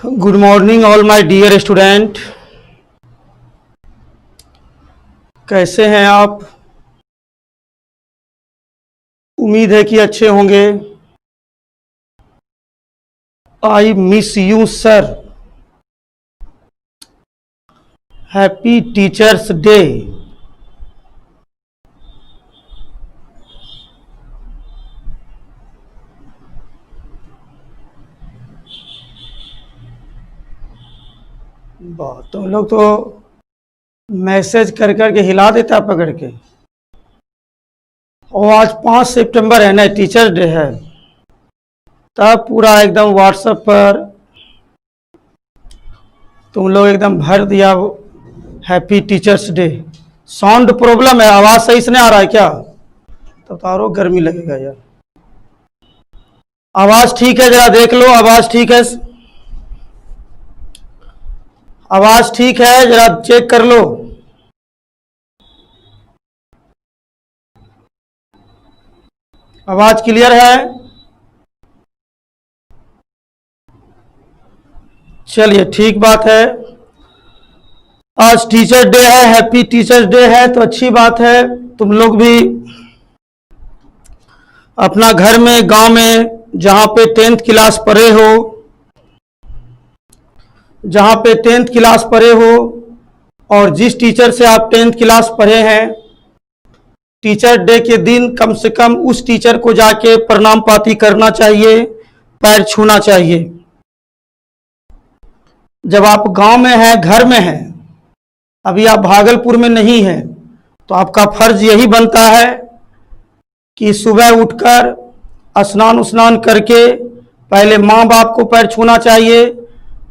Good morning all my dear student. कैसे हैं आप? उम्मीद है कि अच्छे होंगे। I miss you sir. Happy teachers day. तुम लोग तो मैसेज कर करके हिला देता पकड़ के। और आज 5 सितंबर है ना, टीचर्स डे है, तब पूरा एकदम व्हाट्सएप पर तुम लोग एकदम भर दिया happy teachers day. Sound problem है, आवाज सही से नहीं आ रहा है क्या? तो तारो गर्मी लगेगा यार। आवाज ठीक है? जरा देख लो, आवाज ठीक है? आवाज ठीक है? जरा चेक कर लो। आवाज क्लियर है? चलिए ठीक बात है। आज टीचर डे है, हैप्पी टीचर्स डे है, तो अच्छी बात है। तुम लोग भी अपना घर में, गांव में, जहां पे 10th क्लास पढ़े हो, जहां पे 10th क्लास पढ़े हो और जिस टीचर से आप 10th क्लास पढ़े हैं, टीचर डे के दिन कम से कम उस टीचर को जाके प्रणाम पाती करना चाहिए, पैर छूना चाहिए। जब आप गांव में हैं, घर में हैं, अभी आप भागलपुर में नहीं हैं, तो आपका फर्ज यही बनता है कि सुबह उठकर स्नान करके पहले माँ बाप को पैर छूना चाहिए,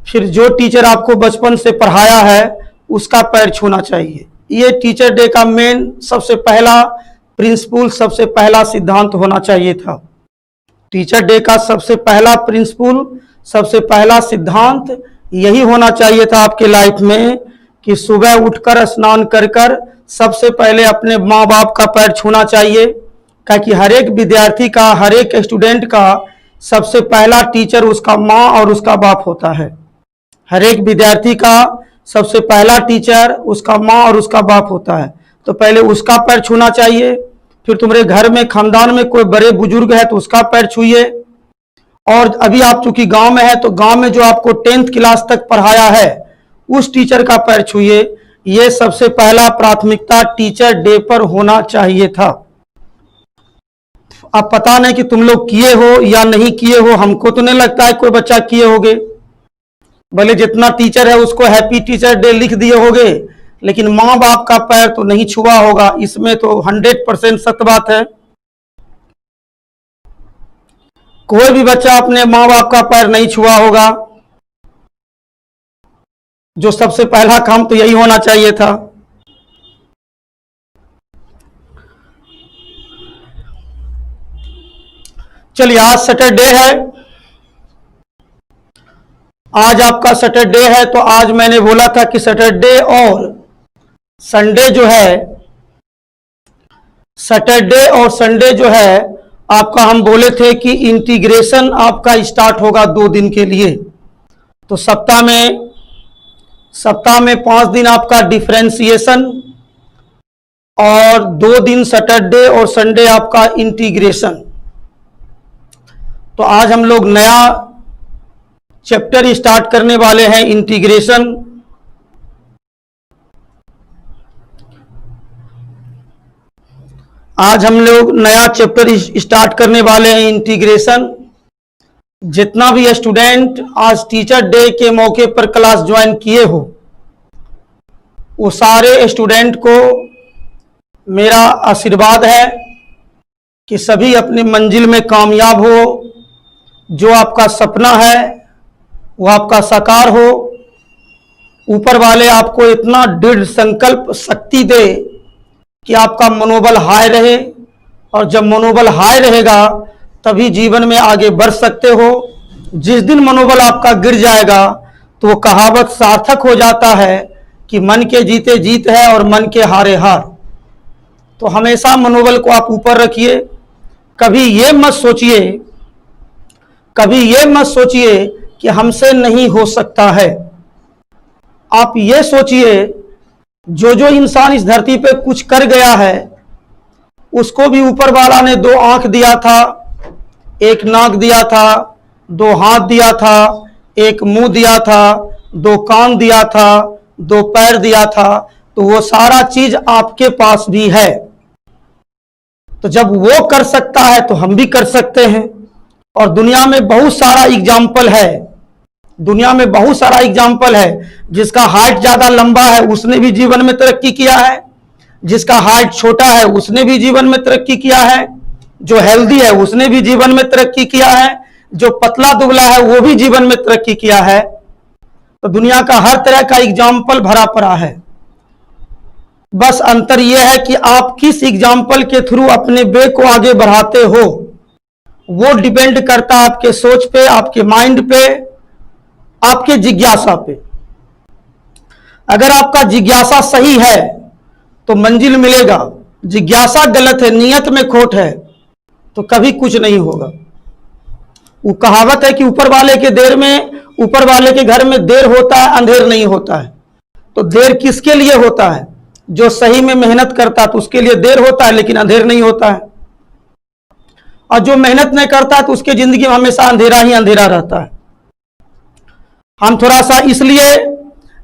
फिर जो टीचर आपको बचपन से पढ़ाया है उसका पैर छूना चाहिए। ये टीचर डे का मेन सबसे पहला प्रिंसिपल, सबसे पहला सिद्धांत होना चाहिए था। टीचर डे का सबसे पहला प्रिंसिपल, सबसे पहला सिद्धांत यही होना चाहिए था आपके लाइफ में कि सुबह उठकर स्नान कर सबसे पहले अपने माँ बाप का पैर छूना चाहिए। क्योंकि हर एक विद्यार्थी का, हर एक स्टूडेंट का सबसे पहला टीचर उसका माँ और उसका बाप होता है। हर एक विद्यार्थी का सबसे पहला टीचर उसका माँ और उसका बाप होता है, तो पहले उसका पैर छूना चाहिए। फिर तुम्हारे घर में, खानदान में कोई बड़े बुजुर्ग है तो उसका पैर छूइए। और अभी आप चूंकि गांव में है, तो गांव में जो आपको 10th क्लास तक पढ़ाया है उस टीचर का पैर छूइए। ये सबसे पहला प्राथमिकता टीचर डे पर होना चाहिए था। अब पता नहीं कि तुम लोग किए हो या नहीं किए हो, हमको तो नहीं लगता है कोई बच्चा किए होगे। भले जितना टीचर है उसको हैप्पी टीचर डे लिख दिए होगे, लेकिन माँ बाप का पैर तो नहीं छुआ होगा। इसमें तो 100% सत्य बात है। कोई भी बच्चा अपने माँ बाप का पैर नहीं छुआ होगा। जो सबसे पहला काम तो यही होना चाहिए था। चलिए, आज सैटरडे है, आज आपका सैटरडे है, तो आज मैंने बोला था कि सैटरडे और संडे जो है, सैटरडे और संडे जो है आपका, हम बोले थे कि इंटीग्रेशन आपका स्टार्ट होगा 2 दिन के लिए। तो सप्ताह में 5 दिन आपका डिफरेंशिएशन और 2 दिन सैटरडे और संडे आपका इंटीग्रेशन। तो आज हम लोग नया चैप्टर स्टार्ट करने वाले हैं, इंटीग्रेशन। आज हम लोग नया चैप्टर स्टार्ट करने वाले हैं, इंटीग्रेशन। जितना भी स्टूडेंट आज टीचर डे के मौके पर क्लास ज्वाइन किए हो, वो सारे स्टूडेंट को मेरा आशीर्वाद है कि सभी अपनी मंजिल में कामयाब हो। जो आपका सपना है वो आपका साकार हो। ऊपर वाले आपको इतना दृढ़ संकल्प शक्ति दे कि आपका मनोबल हाई रहे, और जब मनोबल हाई रहेगा तभी जीवन में आगे बढ़ सकते हो। जिस दिन मनोबल आपका गिर जाएगा तो वो कहावत सार्थक हो जाता है कि मन के जीते जीत है और मन के हारे हार। तो हमेशा मनोबल को आप ऊपर रखिए। कभी ये मत सोचिए कि हमसे नहीं हो सकता है। आप ये सोचिए, जो जो इंसान इस धरती पे कुछ कर गया है, उसको भी ऊपर वाला ने 2 आंख दिया था, 1 नाक दिया था, 2 हाथ दिया था, 1 मुंह दिया था, 2 कान दिया था, 2 पैर दिया था। तो वो सारा चीज आपके पास भी है। तो जब वो कर सकता है तो हम भी कर सकते हैं। और दुनिया में बहुत सारा एग्जाम्पल है, दुनिया में बहुत सारा एग्जाम्पल है। जिसका हाइट ज्यादा लंबा है उसने भी जीवन में तरक्की किया है, जिसका हाइट छोटा है उसने भी जीवन में तरक्की किया है, जो हेल्दी है उसने भी जीवन में तरक्की किया है, जो पतला दुबला है वो भी जीवन में तरक्की किया है। तो दुनिया का हर तरह का एग्जाम्पल भरा पड़ा है। बस अंतर यह है कि आप किस एग्जाम्पल के थ्रू अपने वे को आगे बढ़ाते हो, वो डिपेंड करता है आपके सोच पे, आपके माइंड पे, आपके जिज्ञासा पे। अगर आपका जिज्ञासा सही है तो मंजिल मिलेगा, जिज्ञासा गलत है, नियत में खोट है, तो कभी कुछ नहीं होगा। वो कहावत है कि ऊपर वाले के घर में देर होता है, अंधेर नहीं होता है। तो देर किसके लिए होता है? जो सही में मेहनत करता है तो उसके लिए देर होता है, लेकिन अंधेर नहीं होता है। और जो मेहनत नहीं करता है तो उसके जिंदगी में हमेशा अंधेरा ही अंधेरा रहता है। हम थोड़ा सा, इसलिए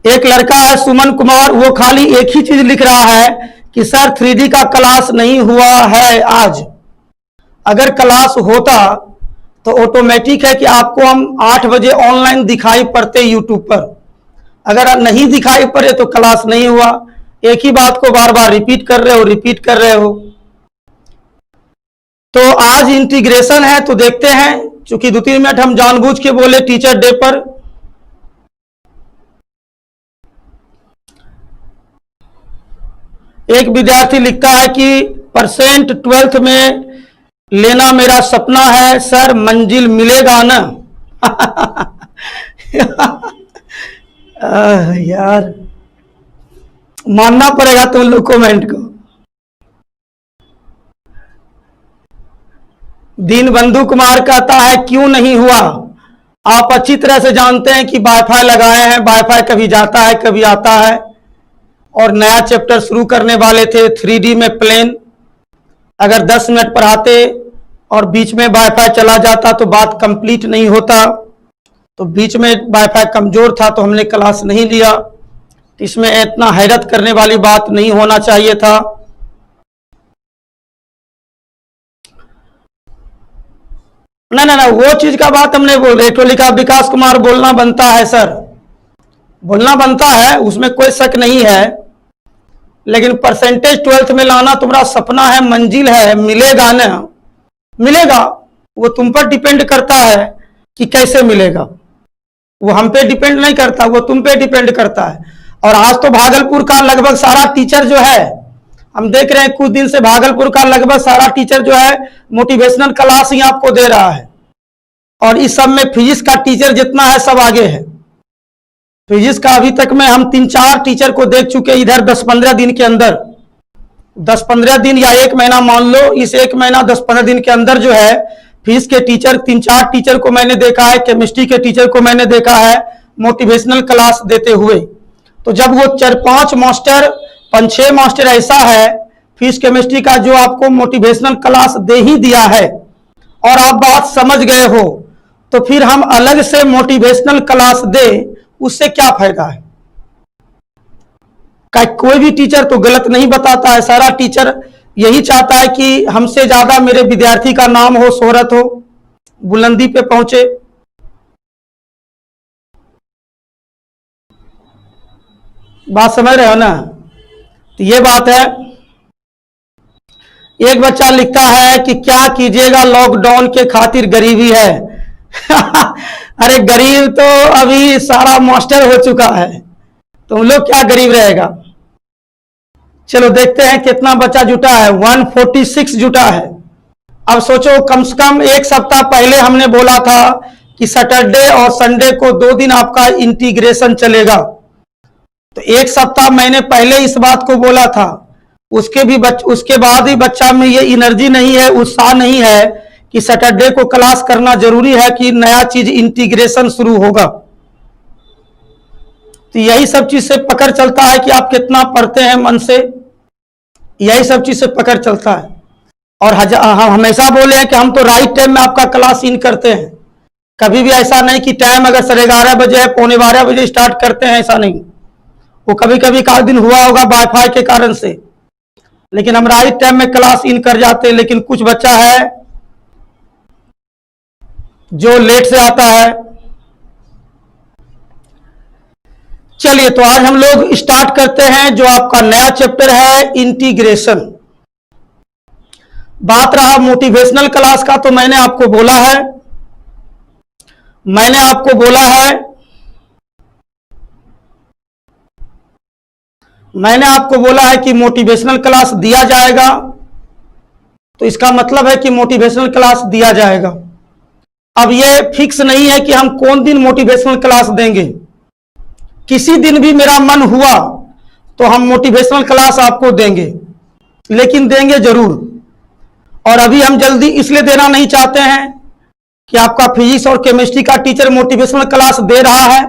एक लड़का है सुमन कुमार, वो खाली एक ही चीज लिख रहा है कि सर 3D का क्लास नहीं हुआ है आज। अगर क्लास होता तो ऑटोमेटिक है कि आपको हम 8 बजे ऑनलाइन दिखाई पड़ते यूट्यूब पर। अगर नहीं दिखाई पड़े तो क्लास नहीं हुआ। एक ही बात को बार बार रिपीट कर रहे हो। तो आज इंटीग्रेशन है, तो देखते हैं, चूंकि 2-3 मिनट हम जानबूझ के बोले टीचर डे पर। एक विद्यार्थी लिखता है कि परसेंट 12th में लेना मेरा सपना है सर, मंजिल मिलेगा ना? यार मानना पड़ेगा तुम लोग कमेंट को। दीनबंधु कुमार कहता है क्यों नहीं हुआ? आप अच्छी तरह से जानते हैं कि वाईफाई लगाए हैं, वाईफाई कभी जाता है कभी आता है। और नया चैप्टर शुरू करने वाले थे 3D में प्लेन। अगर 10 मिनट पढ़ाते और बीच में वाईफाई चला जाता तो बात कंप्लीट नहीं होता। तो बीच में वाईफाई कमजोर था तो हमने क्लास नहीं लिया। इसमें इतना हैरत करने वाली बात नहीं होना चाहिए था। ना वो चीज का बात हमने बोल रहे। तो लिखा विकास कुमार, बोलना बनता है सर, बोलना बनता है, उसमें कोई शक नहीं है। लेकिन परसेंटेज 12th में लाना तुम्हारा सपना है, मंजिल है, मिलेगा ना? मिलेगा, वो तुम पर डिपेंड करता है कि कैसे मिलेगा। वो हम पे डिपेंड नहीं करता, वो तुम पे डिपेंड करता है। और आज तो भागलपुर का लगभग सारा टीचर जो है, हम देख रहे हैं कुछ दिन से भागलपुर का लगभग सारा टीचर जो है मोटिवेशनल क्लास ही आपको दे रहा है। और इस सब में फिजिक्स का टीचर जितना है सब आगे है। फिजिक्स का अभी तक में हम 3-4 टीचर को देख चुके इधर 10-15 दिन के अंदर। 10-15 दिन या 1 महीना मान लो, इस 1 महीना 10-15 दिन के अंदर जो है फिजिक्स के टीचर 3-4 टीचर को मैंने देखा है, केमिस्ट्री के टीचर को मैंने देखा है मोटिवेशनल क्लास देते हुए। तो जब वो 4-5 मास्टर 5-6 मास्टर ऐसा है फिजिक्स केमिस्ट्री का जो आपको मोटिवेशनल क्लास दे ही दिया है और आप बात समझ गए हो, तो फिर हम अलग से मोटिवेशनल क्लास दे, उससे क्या फायदा है? कोई भी टीचर तो गलत नहीं बताता है। सारा टीचर यही चाहता है कि हमसे ज्यादा मेरे विद्यार्थी का नाम हो, शोहरत हो, बुलंदी पे पहुंचे। बात समझ रहे हो ना? तो ये बात है। एक बच्चा लिखता है कि क्या कीजिएगा, लॉकडाउन के खातिर गरीबी है। अरे गरीब तो अभी सारा मास्टर हो चुका है, तुम लोग क्या गरीब रहेगा। चलो देखते हैं कितना बच्चा जुटा है। 146 जुटा है। अब सोचो, कम से कम 1 सप्ताह पहले हमने बोला था कि सैटरडे और संडे को 2 दिन आपका इंटीग्रेशन चलेगा। तो 1 सप्ताह मैंने पहले इस बात को बोला था। उसके बाद ही बच्चा में ये एनर्जी नहीं है, उत्साह नहीं है कि सैटरडे को क्लास करना जरूरी है कि नया चीज इंटीग्रेशन शुरू होगा। तो यही सब चीज से पकड़ चलता है कि आप कितना पढ़ते हैं मन से, यही सब चीज से पकड़ चलता है। और हम हमेशा बोले हैं कि हम तो राइट टाइम में आपका क्लास इन करते हैं, कभी भी ऐसा नहीं कि टाइम अगर 11:30 बजे है 11:45 बजे स्टार्ट करते हैं, ऐसा नहीं। वो कभी कभी का दिन हुआ होगा वाईफाई के कारण से, लेकिन हम राइट टाइम में क्लास इन कर जाते हैं। लेकिन कुछ बच्चा है जो लेट से आता है। चलिए, तो आज हम लोग स्टार्ट करते हैं जो आपका नया चैप्टर है इंटीग्रेशन। बात रहा मोटिवेशनल क्लास का, तो मैंने आपको बोला है कि मोटिवेशनल क्लास दिया जाएगा। तो इसका मतलब है कि मोटिवेशनल क्लास दिया जाएगा। अब ये फिक्स नहीं है कि हम कौन दिन मोटिवेशनल क्लास देंगे। किसी दिन भी मेरा मन हुआ तो हम मोटिवेशनल क्लास आपको देंगे, लेकिन देंगे जरूर। और अभी हम जल्दी इसलिए देना नहीं चाहते हैं कि आपका फिजिक्स और केमिस्ट्री का टीचर मोटिवेशनल क्लास दे रहा है,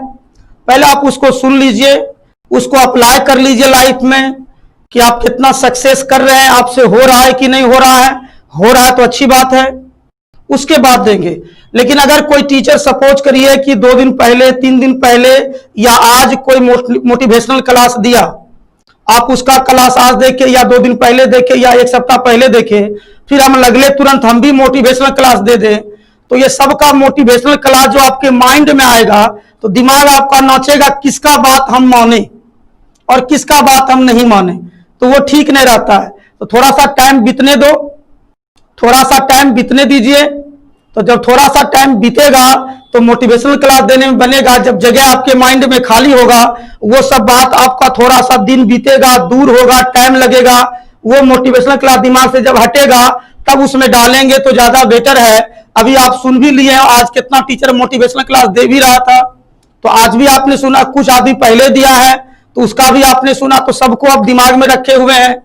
पहले आप उसको सुन लीजिए, उसको अप्लाई कर लीजिए लाइफ में कि आप कितना सक्सेस कर रहे हैं, आपसे हो रहा है कि नहीं हो रहा है। हो रहा है तो अच्छी बात है, उसके बाद देंगे। लेकिन अगर कोई टीचर सपोज करिए कि 2 दिन पहले, 3 दिन पहले या आज कोई मोटिवेशनल क्लास दिया, आप उसका क्लास आज देखे या 2 दिन पहले देखे या 1 सप्ताह पहले देखे, फिर हम लगले तुरंत हम भी मोटिवेशनल क्लास दे दें, तो ये सबका मोटिवेशनल क्लास जो आपके माइंड में आएगा तो दिमाग आपका नाचेगा किसका बात हम माने और किसका बात हम नहीं माने, तो वो ठीक नहीं रहता है। तो थोड़ा सा टाइम बीतने दो, थोड़ा सा टाइम बीतने दीजिए। तो जब थोड़ा सा टाइम बीतेगा तो मोटिवेशनल क्लास देने में बनेगा। जब जगह आपके माइंड में खाली होगा, वो सब बात आपका थोड़ा सा दिन बीतेगा, दूर होगा, टाइम लगेगा, वो मोटिवेशनल क्लास दिमाग से जब हटेगा तब उसमें डालेंगे तो ज्यादा बेटर है। अभी आप सुन भी लिए हैं, आज कितना टीचर मोटिवेशनल क्लास दे भी रहा था, तो आज भी आपने सुना। कुछ आदमी पहले दिया है तो उसका भी आपने सुना, तो सबको आप दिमाग में रखे हुए हैं।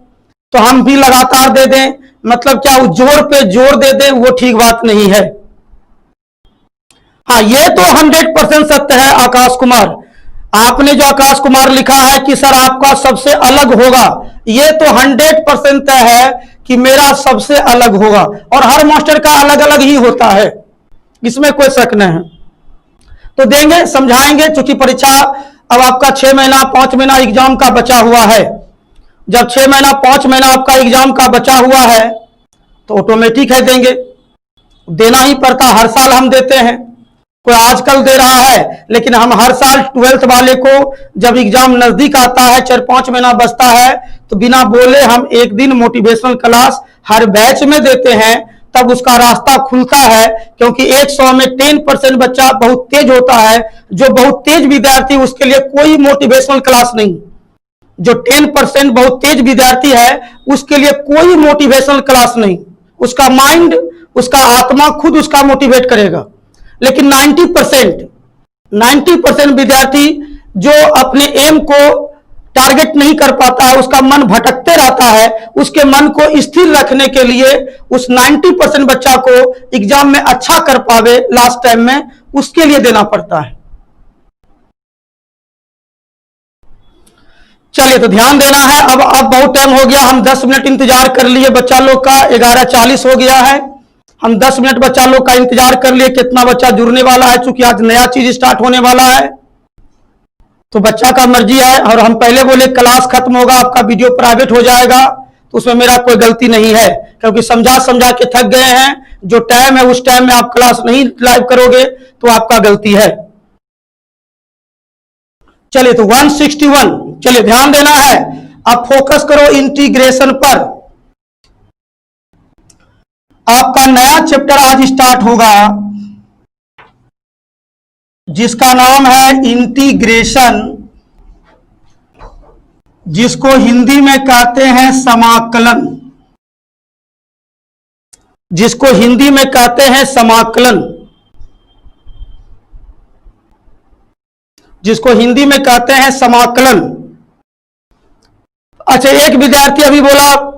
तो हम भी लगातार दे दें, मतलब क्या जोर पे जोर दे दें, वो ठीक बात नहीं है। हाँ, ये तो 100% सत्य है। आकाश कुमार, आपने जो आकाश कुमार लिखा है कि सर आपका सबसे अलग होगा, ये तो 100% तय है कि मेरा सबसे अलग होगा। और हर मास्टर का अलग अलग ही होता है, इसमें कोई शक नहीं है। तो देंगे, समझाएंगे। चूंकि परीक्षा अब आपका 6 महीना 5 महीना एग्जाम का बचा हुआ है। जब 6 महीना 5 महीना आपका एग्जाम का बचा हुआ है तो ऑटोमेटिक है देंगे, देना ही पड़ता। हर साल हम देते हैं, कोई आजकल दे रहा है, लेकिन हम हर साल 12th वाले को जब एग्जाम नजदीक आता है, 4-5 महीना बचता है, तो बिना बोले हम एक दिन मोटिवेशनल क्लास हर बैच में देते हैं। तब उसका रास्ता खुलता है, क्योंकि 100 में 10% बच्चा बहुत तेज होता है। जो बहुत तेज विद्यार्थी, उसके लिए कोई मोटिवेशनल क्लास नहीं। जो 10% बहुत तेज विद्यार्थी है, उसके लिए कोई मोटिवेशनल क्लास नहीं। उसका माइंड, उसका आत्मा खुद उसका मोटिवेट करेगा। लेकिन 90% विद्यार्थी जो अपने एम को टारगेट नहीं कर पाता है, उसका मन भटकते रहता है, उसके मन को स्थिर रखने के लिए उस 90% बच्चा को एग्जाम में अच्छा कर पावे लास्ट टाइम में, उसके लिए देना पड़ता है। चलिए, तो ध्यान देना है। अब बहुत टाइम हो गया, हम 10 मिनट इंतजार कर लिए बच्चा लोग का। 11:40 हो गया है, हम 10 मिनट बच्चा लोग का इंतजार कर लिए। कितना बच्चा जुड़ने वाला है, चूंकि आज नया चीज स्टार्ट होने वाला है, तो बच्चा का मर्जी है। और हम पहले बोले क्लास खत्म होगा, आपका वीडियो प्राइवेट हो जाएगा, तो उसमें मेरा कोई गलती नहीं है, क्योंकि समझा समझा के थक गए हैं। जो टाइम है उस टाइम में आप क्लास नहीं लाइव करोगे तो आपका गलती है। चलिए, तो 161, चलिए ध्यान देना है। अब फोकस करो इंटीग्रेशन पर। आपका नया चैप्टर आज स्टार्ट होगा, जिसका नाम है इंटीग्रेशन, जिसको हिंदी में कहते हैं समाकलन। जिसको हिंदी में कहते हैं समाकलन, जिसको हिंदी में कहते हैं समाकलन। अच्छा, एक विद्यार्थी अभी बोला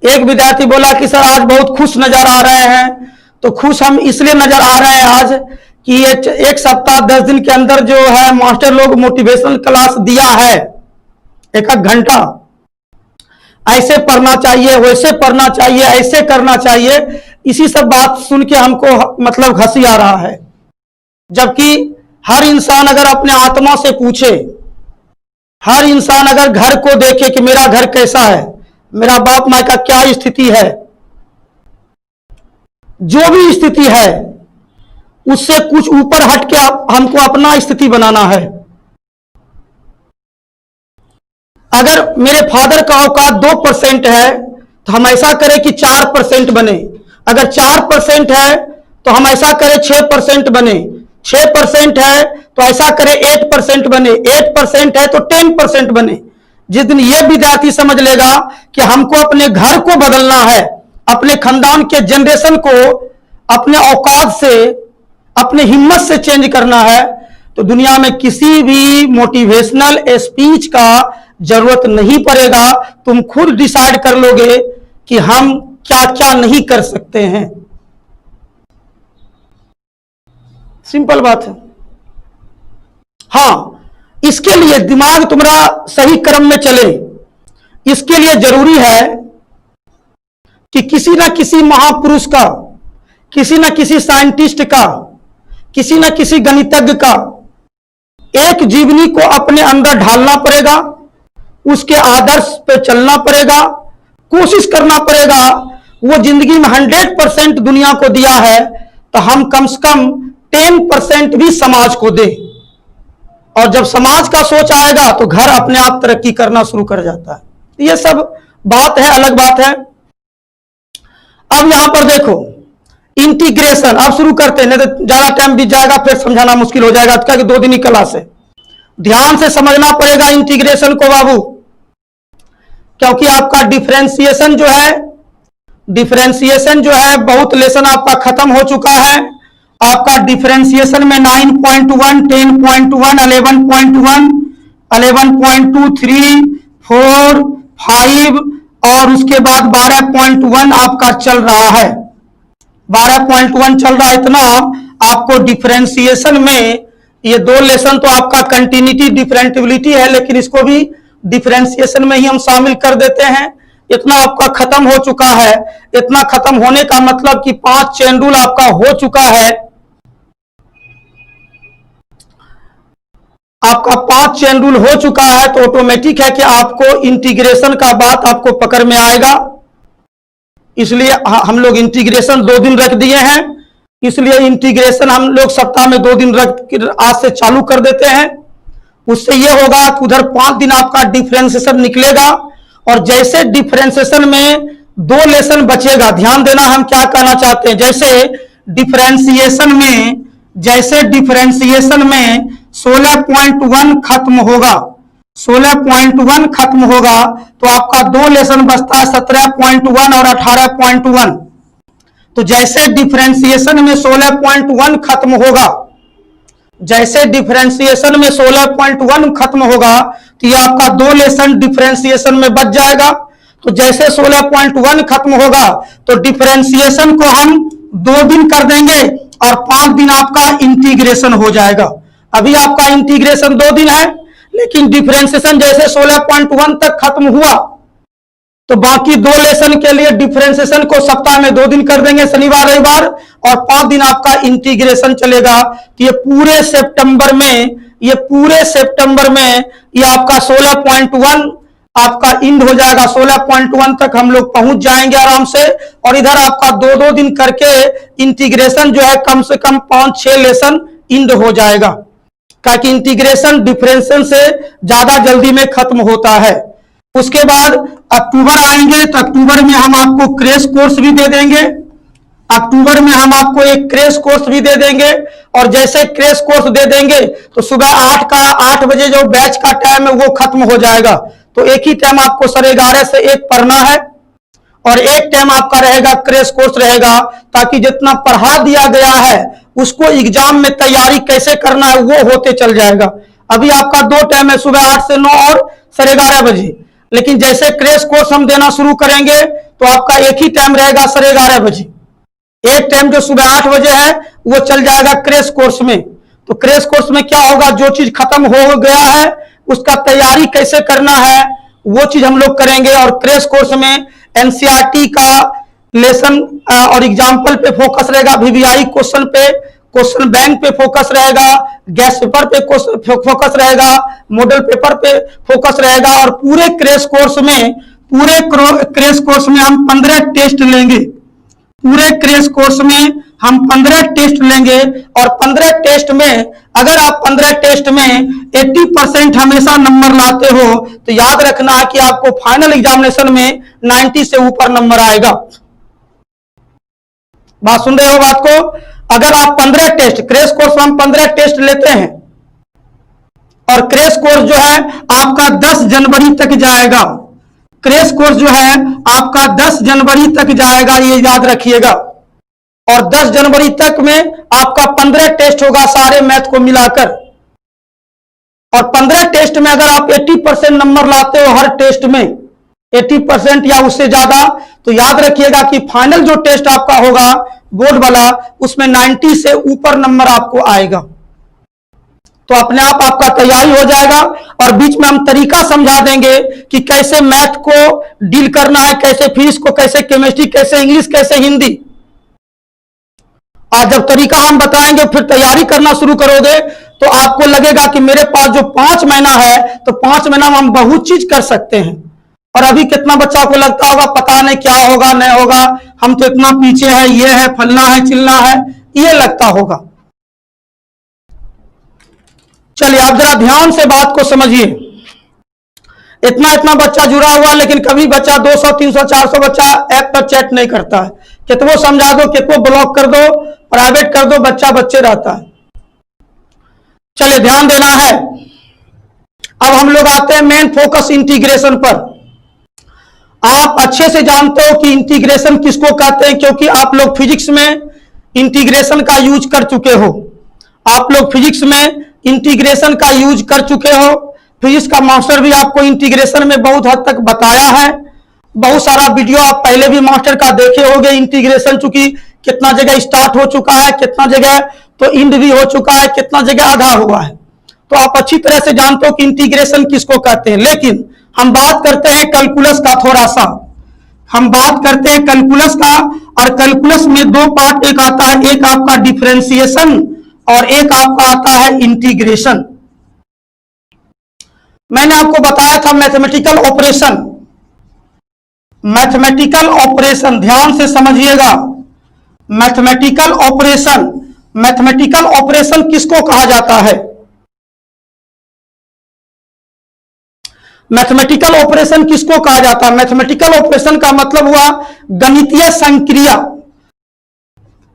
एक विद्यार्थी बोला कि सर आज बहुत खुश नजर आ रहे हैं। तो खुश हम इसलिए नजर आ रहे हैं आज कि ये 1 सप्ताह 10 दिन के अंदर जो है मास्टर लोग मोटिवेशनल क्लास दिया है, 1 घंटा। ऐसे पढ़ना चाहिए, वैसे पढ़ना चाहिए, ऐसे करना चाहिए, इसी सब बात सुन के हमको मतलब हंसी आ रहा है। जबकि हर इंसान अगर अपने आत्मा से पूछे, हर इंसान अगर घर को देखे कि मेरा घर कैसा है, मेरा बाप माँ का क्या स्थिति है, जो भी स्थिति है उससे कुछ ऊपर हट के हमको अपना स्थिति बनाना है। अगर मेरे फादर का औकात 2% है तो हम ऐसा करें कि 4% बने। अगर 4% है तो हम ऐसा करें 6% बने। 6% है तो ऐसा करें 8% बने। 8% है तो 10% बने। जिस दिन यह विद्यार्थी समझ लेगा कि हमको अपने घर को बदलना है, अपने खानदान के जनरेशन को अपने औकात से, अपने हिम्मत से चेंज करना है, तो दुनिया में किसी भी मोटिवेशनल स्पीच का जरूरत नहीं पड़ेगा। तुम खुद डिसाइड कर लोगे कि हम क्या क्या नहीं कर सकते हैं। सिंपल बात है। हाँ, इसके लिए दिमाग तुम्हारा सही क्रम में चले, इसके लिए जरूरी है कि किसी ना किसी महापुरुष का, किसी ना किसी साइंटिस्ट का, किसी ना किसी गणितज्ञ का एक जीवनी को अपने अंदर ढालना पड़ेगा, उसके आदर्श पे चलना पड़ेगा, कोशिश करना पड़ेगा। वो जिंदगी में 100% दुनिया को दिया है तो हम कम से कम 10% भी समाज को दे। और जब समाज का सोच आएगा तो घर अपने आप तरक्की करना शुरू कर जाता है। ये सब बात है, अलग बात है। अब यहां पर देखो इंटीग्रेशन, अब शुरू करते हैं, नहीं तो ज्यादा टाइम बीत जाएगा, फिर समझाना मुश्किल हो जाएगा। क्या कि 2 दिन की क्लास है, ध्यान से समझना पड़ेगा इंटीग्रेशन को बाबू, क्योंकि आपका डिफरेंशिएशन जो है बहुत लेसन आपका खत्म हो चुका है। आपका डिफरेंशिएशन में 9.1, 10.1, 11.1, 11.2, 3, 4, 5 और उसके बाद 12.1 आपका चल रहा है। 12.1 चल रहा है। इतना आपको डिफरेंशिएशन में ये 2 लेसन तो आपका कंटिन्यूटी डिफरेंटिबिलिटी है, लेकिन इसको भी डिफरेंशिएशन में ही हम शामिल कर देते हैं। इतना आपका खत्म हो चुका है। इतना खत्म होने का मतलब कि 5 चेन रूल आपका हो चुका है। आपका 5 चेन रूल हो चुका है तो ऑटोमेटिक है कि आपको इंटीग्रेशन का बात आपको पकड़ में आएगा। इसलिए हम लोग इंटीग्रेशन 2 दिन रख दिए हैं। इसलिए इंटीग्रेशन हम लोग सप्ताह में 2 दिन रख आज से चालू कर देते हैं। उससे यह होगा कि उधर 5 दिन आपका डिफरेंशिएशन निकलेगा। और जैसे डिफरेंशिएशन में 2 लेसन बचेगा, ध्यान देना हम क्या कहना चाहते हैं। जैसे डिफरेंशिएशन में 16.1 खत्म होगा, 16.1 खत्म होगा तो आपका 2 लेसन बचता है 17.1 और 18.1। तो जैसे डिफरेंशिएशन में 16.1 खत्म होगा, जैसे डिफरेंशिएशन में 16.1 खत्म होगा तो ये आपका 2 लेसन डिफरेंशिएशन में बच जाएगा। तो जैसे 16.1 खत्म होगा तो डिफरेंशिएशन को हम 2 दिन कर देंगे और 5 दिन आपका इंटीग्रेशन हो जाएगा। अभी आपका इंटीग्रेशन 2 दिन है, लेकिन डिफरेंशिएशन जैसे 16.1 तक खत्म हुआ तो बाकी 2 लेसन के लिए डिफरेंशिएशन को सप्ताह में 2 दिन कर देंगे, शनिवार रविवार, और 5 दिन आपका इंटीग्रेशन चलेगा। तो ये पूरे सितंबर में ये आपका 16.1 आपका इंड हो जाएगा। 16.1 तक हम लोग पहुंच जाएंगे आराम से। और इधर आपका 2-2 दिन करके इंटीग्रेशन जो है कम से कम 5-6 लेसन इंड हो जाएगा, ताकि इंटीग्रेशन डिफरेंशिएशन से ज्यादा जल्दी में खत्म होता है। उसके बाद अक्टूबर आएंगे तो अक्टूबर में हम आपको क्रैश कोर्स भी दे देंगे। अक्टूबर में हम आपको एक क्रैश कोर्स भी दे देंगे। और जैसे क्रैश कोर्स दे देंगे तो सुबह 8 बजे जो बैच का टाइम है वो खत्म हो जाएगा। तो एक ही टाइम आपको 11:30 से 1 पढ़ना है और एक टाइम आपका रहेगा क्रैश कोर्स रहेगा, ताकि जितना पढ़ा दिया गया है उसको एग्जाम में तैयारी कैसे करना है वो होते चल जाएगा। अभी आपका 2 टाइम है, सुबह 8 से 9 और 11:30 बजे। लेकिन जैसे क्रैश कोर्स हम देना शुरू करेंगे तो आपका एक ही टाइम रहेगा 11:30 बजे। एक टाइम जो सुबह 8 बजे है वो चल जाएगा क्रैश कोर्स में। तो क्रैश कोर्स में क्या होगा, जो चीज खत्म हो गया है उसका तैयारी कैसे करना है वो चीज हम लोग करेंगे। और क्रैश कोर्स में एनसीईआरटी का लेसन और एग्जाम्पल पे फोकस रहेगा, वीवीआई क्वेश्चन पे, क्वेश्चन बैंक पे फोकस रहेगा, गैस पेपर पे फोकस रहेगा, मॉडल पेपर पे फोकस रहेगा। और पूरे क्रैश कोर्स में हम 15 टेस्ट लेंगे। पूरे क्रैश कोर्स में हम 15 टेस्ट लेंगे और 15 टेस्ट में अगर आप 15 टेस्ट में 80% हमेशा नंबर लाते हो तो याद रखना है कि आपको फाइनल एग्जामिनेशन में 90 से ऊपर नंबर आएगा। बात सुन रहे हो बात को? अगर आप 15 टेस्ट, क्रैश कोर्स में हम 15 टेस्ट लेते हैं और क्रैश कोर्स जो है आपका 10 जनवरी तक जाएगा। क्रैश कोर्स जो है आपका 10 जनवरी तक जाएगा, ये याद रखिएगा। और 10 जनवरी तक में आपका 15 टेस्ट होगा सारे मैथ को मिलाकर। और 15 टेस्ट में अगर आप 80% नंबर लाते हो हर टेस्ट में, 80% या उससे ज्यादा, तो याद रखिएगा कि फाइनल जो टेस्ट आपका होगा बोर्ड वाला उसमें 90 से ऊपर नंबर आपको आएगा। तो अपने आप आपका तैयारी हो जाएगा। और बीच में हम तरीका समझा देंगे कि कैसे मैथ को डील करना है, कैसे फिजिक्स को, कैसे केमिस्ट्री, कैसे इंग्लिश, कैसे हिंदी। आज जब तरीका हम बताएंगे फिर तैयारी करना शुरू करोगे तो आपको लगेगा कि मेरे पास जो 5 महीना है तो 5 महीना में हम बहुत चीज कर सकते हैं। और अभी कितना बच्चा को लगता होगा पता नहीं क्या होगा नहीं होगा, हम तो इतना पीछे है, ये है, फलना है, चिलना है, ये लगता होगा। चलिए आप जरा ध्यान से बात को समझिए। इतना बच्चा जुड़ा हुआ लेकिन कभी बच्चा 200, 300, 400 बच्चा ऐप पर चैट नहीं करता है। कितनों समझा दो, कितनों ब्लॉक कर दो, प्राइवेट कर दो, बच्चा बच्चे रहता है। चलिए ध्यान देना है। अब हम लोग आते हैं मेन फोकस इंटीग्रेशन पर। आप अच्छे से जानते हो कि इंटीग्रेशन किसको कहते हैं, क्योंकि आप लोग फिजिक्स में इंटीग्रेशन का यूज कर चुके हो। आप लोग फिजिक्स में इंटीग्रेशन का यूज कर चुके हो। फिजिक्स का मास्टर भी आपको इंटीग्रेशन में बहुत हद तक बताया है। बहुत सारा वीडियो आप पहले भी मास्टर का देखे होंगे। इंटीग्रेशन चूंकि कितना जगह स्टार्ट हो चुका है, कितना जगह तो इंड भी हो चुका है, कितना जगह आधा हुआ है, तो आप अच्छी तरह से जानते हो कि इंटीग्रेशन किसको कहते हैं। लेकिन हम बात करते हैं कैलकुलस का। थोड़ा सा हम बात करते हैं कैलकुलस का। और कैलकुलस में 2 पार्ट एक आता है, एक आपका डिफरेंशिएशन और एक आपका आता है इंटीग्रेशन। मैंने आपको बताया था मैथमेटिकल ऑपरेशन। मैथमेटिकल ऑपरेशन ध्यान से समझिएगा। मैथमेटिकल ऑपरेशन, मैथमेटिकल ऑपरेशन किसको कहा जाता है? मैथमेटिकल ऑपरेशन किसको कहा जाता है? मैथमेटिकल ऑपरेशन का मतलब हुआ गणितीय संक्रिया।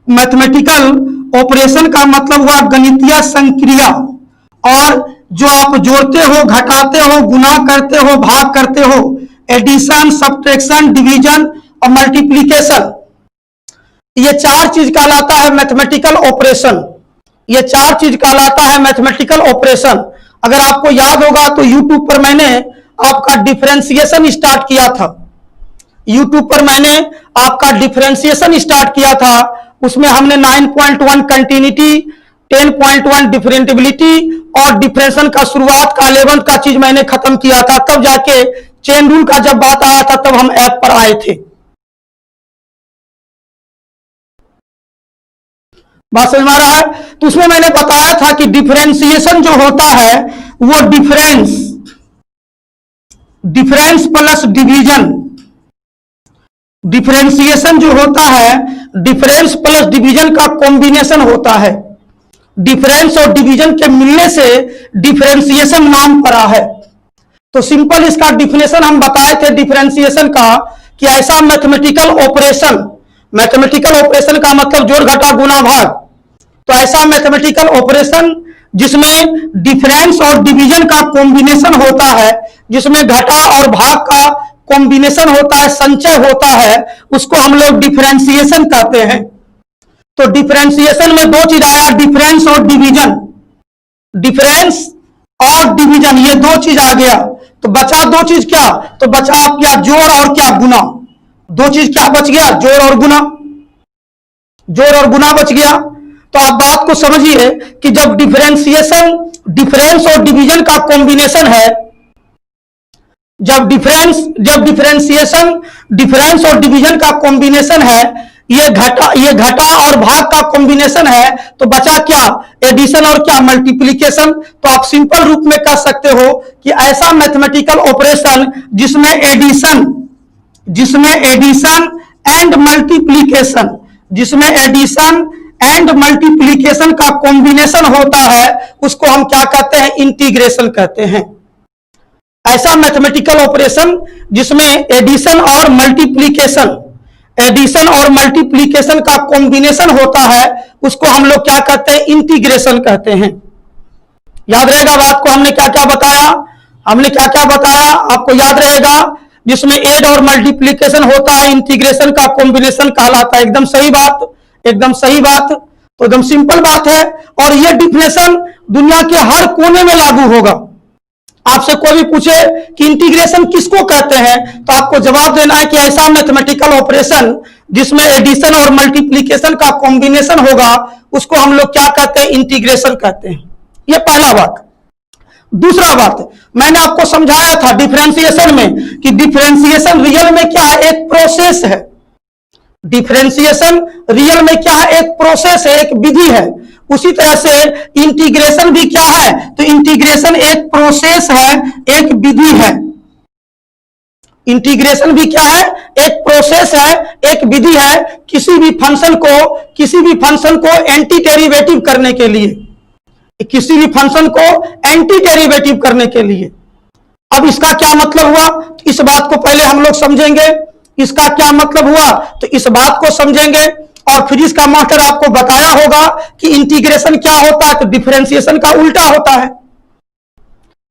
मैथमेटिकल ऑपरेशन का मतलब हुआ गणितीय संक्रिया। और जो आप जोड़ते हो, घटाते हो, गुना करते हो, भाग करते हो, एडिशन, सब्ट्रैक्शन, डिवीजन और मल्टीप्लिकेशन, ये 4 चीज कहलाता है मैथमेटिकल ऑपरेशन। ये 4 चीज कहलाता है मैथमेटिकल ऑपरेशन। अगर आपको याद होगा तो YouTube पर मैंने आपका डिफरेंशिएशन स्टार्ट किया था। YouTube पर मैंने आपका डिफरेंशिएशन स्टार्ट किया था। उसमें हमने 9.1 कंटिन्यूटी, 10.1 डिफरेंटिबिलिटी और डिफरेंशिएशन का शुरुआत का 11th का चीज मैंने खत्म किया था। तब जाके चेन रूल का जब बात आया था तब हम ऐप पर आए थे। बात समझ में आ रहा है? तो उसमें मैंने बताया था कि डिफरेंशिएशन जो होता है वो डिफरेंस प्लस डिवीजन। डिफरेंशिएशन जो होता है डिफरेंस प्लस डिवीजन का कॉम्बिनेशन होता है। डिफरेंस और डिवीजन के मिलने से डिफरेंशिएशन नाम पड़ा है। तो सिंपल इसका डिफिनेशन हम बताए थे डिफरेंशिएशन का कि ऐसा मैथमेटिकल ऑपरेशन, मैथमेटिकल ऑपरेशन का मतलब जोड़ घटा गुना भाग, तो ऐसा मैथमेटिकल ऑपरेशन जिसमें डिफरेंस और डिवीजन का कॉम्बिनेशन होता है, जिसमें घटा और भाग का कॉम्बिनेशन होता है, संचय होता है, उसको हम लोग डिफरेंशिएशन कहते हैं। तो डिफरेंशिएशन में 2 चीज आया, डिफरेंस और डिवीजन। डिफरेंस और डिवीजन ये 2 चीज आ गया। तो बचा 2 चीज, क्या? तो बचा क्या? जोड़ और क्या? गुना। दो चीज क्या बच गया? जोड़ और गुना। जोड़ और गुना बच गया। तो आप बात को समझिए कि जब डिफरेंशिएशन, डिफरेंस और डिवीजन का कॉम्बिनेशन है, जब डिफरेंशिएशन, डिफरेंस और डिवीजन का कॉम्बिनेशन है, ये घटा और भाग का कॉम्बिनेशन है, तो बचा क्या? एडिशन और क्या? मल्टीप्लिकेशन। तो आप सिंपल रूप में कह सकते हो कि ऐसा मैथमेटिकल ऑपरेशन जिसमें एडिशन एंड मल्टीप्लिकेशन, जिसमें एडिशन एंड मल्टीप्लिकेशन का कॉम्बिनेशन होता है, उसको हम क्या कहते हैं? इंटीग्रेशन कहते हैं। ऐसा मैथमेटिकल ऑपरेशन जिसमें एडिशन और मल्टीप्लिकेशन का कॉम्बिनेशन होता है, उसको हम लोग क्या कहते हैं? इंटीग्रेशन कहते हैं। याद रहेगा बात को, हमने क्या क्या बताया? आपको याद रहेगा, जिसमें एड और मल्टीप्लिकेशन होता है, इंटीग्रेशन का कॉम्बिनेशन कहलाता है। एकदम सही बात। तो एकदम सिंपल बात है। और यह डिफिनेशन दुनिया के हर कोने में लागू होगा। आपसे कोई भी पूछे कि इंटीग्रेशन किसको कहते हैं, तो आपको जवाब देना है कि ऐसा मैथमेटिकल ऑपरेशन जिसमें एडिशन और मल्टीप्लिकेशन का कॉम्बिनेशन होगा, उसको हम लोग क्या कहते हैं? इंटीग्रेशन कहते हैं। यह पहला बात। दूसरा बात, मैंने आपको समझाया था डिफरेंशिएशन में कि डिफरेंशिएशन रियल में क्या है? एक प्रोसेस है। डिफरेंशिएशन रियल में क्या है? एक प्रोसेस है, एक विधि है। उसी तरह से इंटीग्रेशन भी क्या है? तो इंटीग्रेशन एक प्रोसेस है, एक विधि है। इंटीग्रेशन भी क्या है? एक प्रोसेस है, एक विधि है। किसी भी फंक्शन को एंटी डेरिवेटिव करने के लिए, अब इसका क्या मतलब हुआ? तो इस बात को पहले हम लोग समझेंगे। इसका क्या मतलब हुआ, तो इस बात को समझेंगे। और फिजिक्स का मास्टर आपको बताया होगा कि इंटीग्रेशन क्या होता है, तो डिफरेंशिएशन का उल्टा होता है।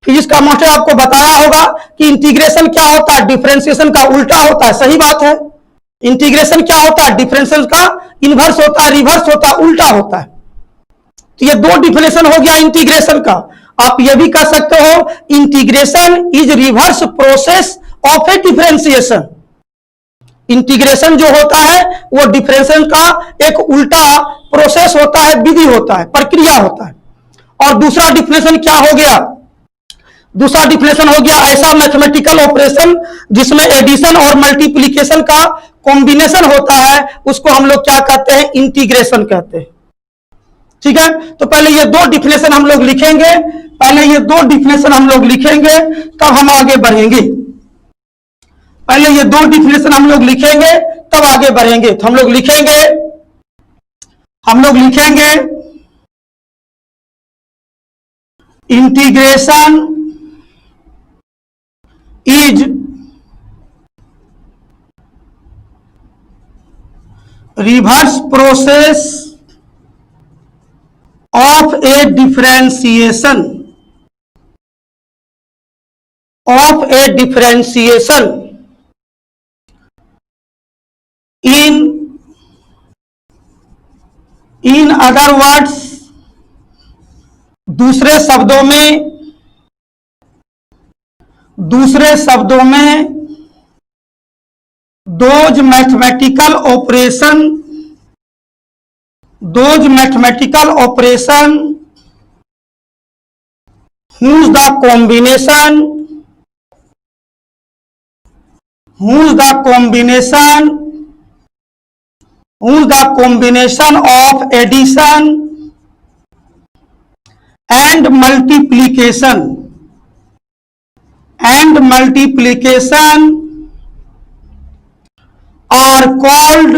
फिजिक्स का मास्टर आपको बताया होगा कि इंटीग्रेशन क्या होता है? डिफरेंशिएशन का उल्टा होता है। सही बात है। इंटीग्रेशन क्या होता है? डिफरेंशिएशन का इनवर्स होता है, रिवर्स होता है, उल्टा होता है। तो ये दो डिफिनेशन हो गया इंटीग्रेशन का। आप ये भी कह सकते हो integration is reverse process of A differentiation. Integration जो होता है वो डिफरेंशिएशन का एक उल्टा प्रोसेस होता है, विधि होता है, प्रक्रिया होता है। और दूसरा डिफिनेशन क्या हो गया? दूसरा डिफिनेशन हो गया ऐसा मैथमेटिकल ऑपरेशन जिसमें एडिशन और मल्टीप्लिकेशन का कॉम्बिनेशन होता है, उसको हम लोग क्या कहते हैं? इंटीग्रेशन कहते हैं। ठीक है, तो पहले ये दो डिफिनेशन हम लोग लिखेंगे, तब हम आगे बढ़ेंगे। पहले ये दो डिफिनेशन हम लोग लिखेंगे, तब आगे बढ़ेंगे। तो हम लोग लिखेंगे integration is reverse process of A differentiation in other words, दूसरे शब्दों में those mathematical operation whose the combination of addition and multiplication are called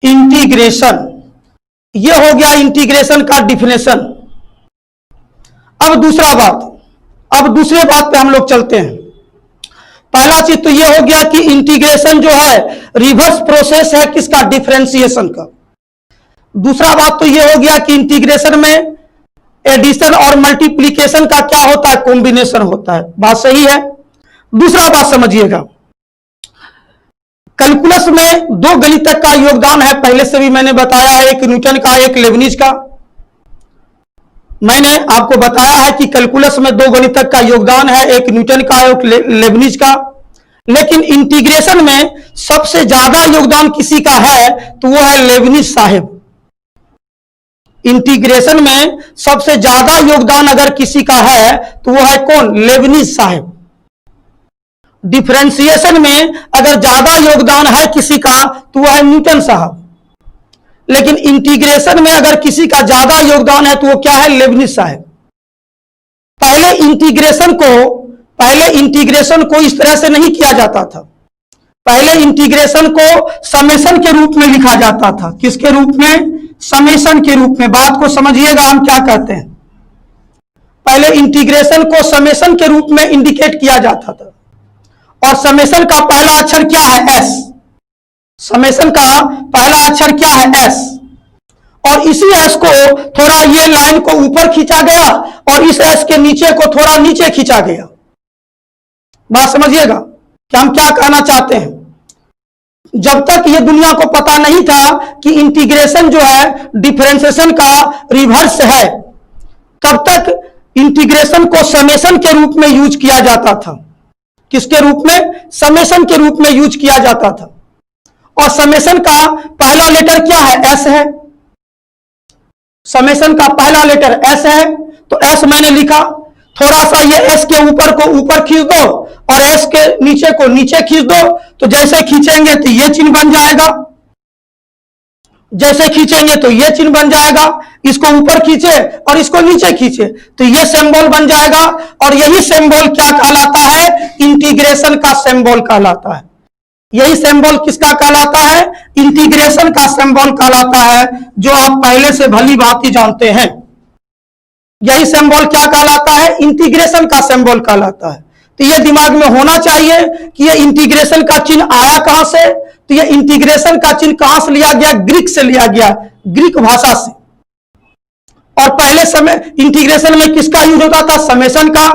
integration. ये हो गया इंटीग्रेशन का डिफिनेशन। अब दूसरे बात पे हम लोग चलते हैं। पहला चीज तो ये हो गया कि इंटीग्रेशन जो है रिवर्स प्रोसेस है किसका? डिफरेंशिएशन का। दूसरा बात तो ये हो गया कि इंटीग्रेशन में एडिशन और मल्टीप्लिकेशन का क्या होता है? कॉम्बिनेशन होता है। बात सही है। दूसरा बात समझिएगा, कैलकुलस में दो गणितज्ञ का योगदान है, पहले से भी मैंने बताया है, एक न्यूटन का, एक लेबनिज का। मैंने आपको बताया है कि कैलकुलस में दो गणितज्ञ का योगदान है, एक न्यूटन का और एक लेबनिज का। लेकिन इंटीग्रेशन में सबसे ज्यादा योगदान किसी का है तो वो है लेबनिज साहब। इंटीग्रेशन में सबसे ज्यादा योगदान अगर किसी का है तो वो है कौन? लेबनिज साहब। डिफरेंशिएशन में अगर ज्यादा योगदान है किसी का तो वो है न्यूटन साहब। लेकिन इंटीग्रेशन में अगर किसी का ज्यादा योगदान है तो वो क्या है? लेबनिज साहब। पहले इंटीग्रेशन को इस तरह से नहीं किया जाता था। पहले इंटीग्रेशन को समेशन के रूप में लिखा जाता था। किसके रूप में? समेशन के रूप में। बात को समझिएगा हम क्या कहते हैं। पहले इंटीग्रेशन को समेशन के रूप में इंडिकेट किया जाता था और समेशन का पहला अक्षर क्या है? एस। समेशन का पहला अक्षर क्या है? एस। और इसी एस को थोड़ा ये लाइन को ऊपर खींचा गया और इस एस के नीचे को थोड़ा नीचे खींचा गया। बात समझिएगा कि हम क्या कहना चाहते हैं। जब तक ये दुनिया को पता नहीं था कि इंटीग्रेशन जो है डिफरेंशिएशन का रिवर्स है, तब तक इंटीग्रेशन को समेशन के रूप में यूज किया जाता था। किसके रूप में? समेशन के रूप में यूज किया जाता था। और समेशन का पहला लेटर क्या है? एस है। समेशन का पहला लेटर एस है, तो एस मैंने लिखा। थोड़ा सा ये एस के ऊपर को ऊपर खींच दो और एस के नीचे को नीचे खींच दो, तो जैसे खींचेंगे तो ये चिन्ह बन जाएगा, जैसे खींचेंगे तो ये चिन्ह बन जाएगा। इसको ऊपर खींचे और इसको नीचे खींचे तो ये सिंबल बन जाएगा। और यही सिंबल क्या कहलाता है? इंटीग्रेशन का सिंबल कहलाता है। यही सिंबल किसका कहलाता है? इंटीग्रेशन का सिंबल कहलाता है, जो आप पहले से भली भांति जानते हैं। यही सिंबल क्या कहलाता है? इंटीग्रेशन का सिंबल कहलाता है। तो ये दिमाग में होना चाहिए कि ये इंटीग्रेशन का चिन्ह आया कहां से। तो ये इंटीग्रेशन का चिन्ह कहां से लिया गया? ग्रीक से लिया गया, ग्रीक भाषा से। और पहले समय इंटीग्रेशन में किसका यूज होता था? समेशन का।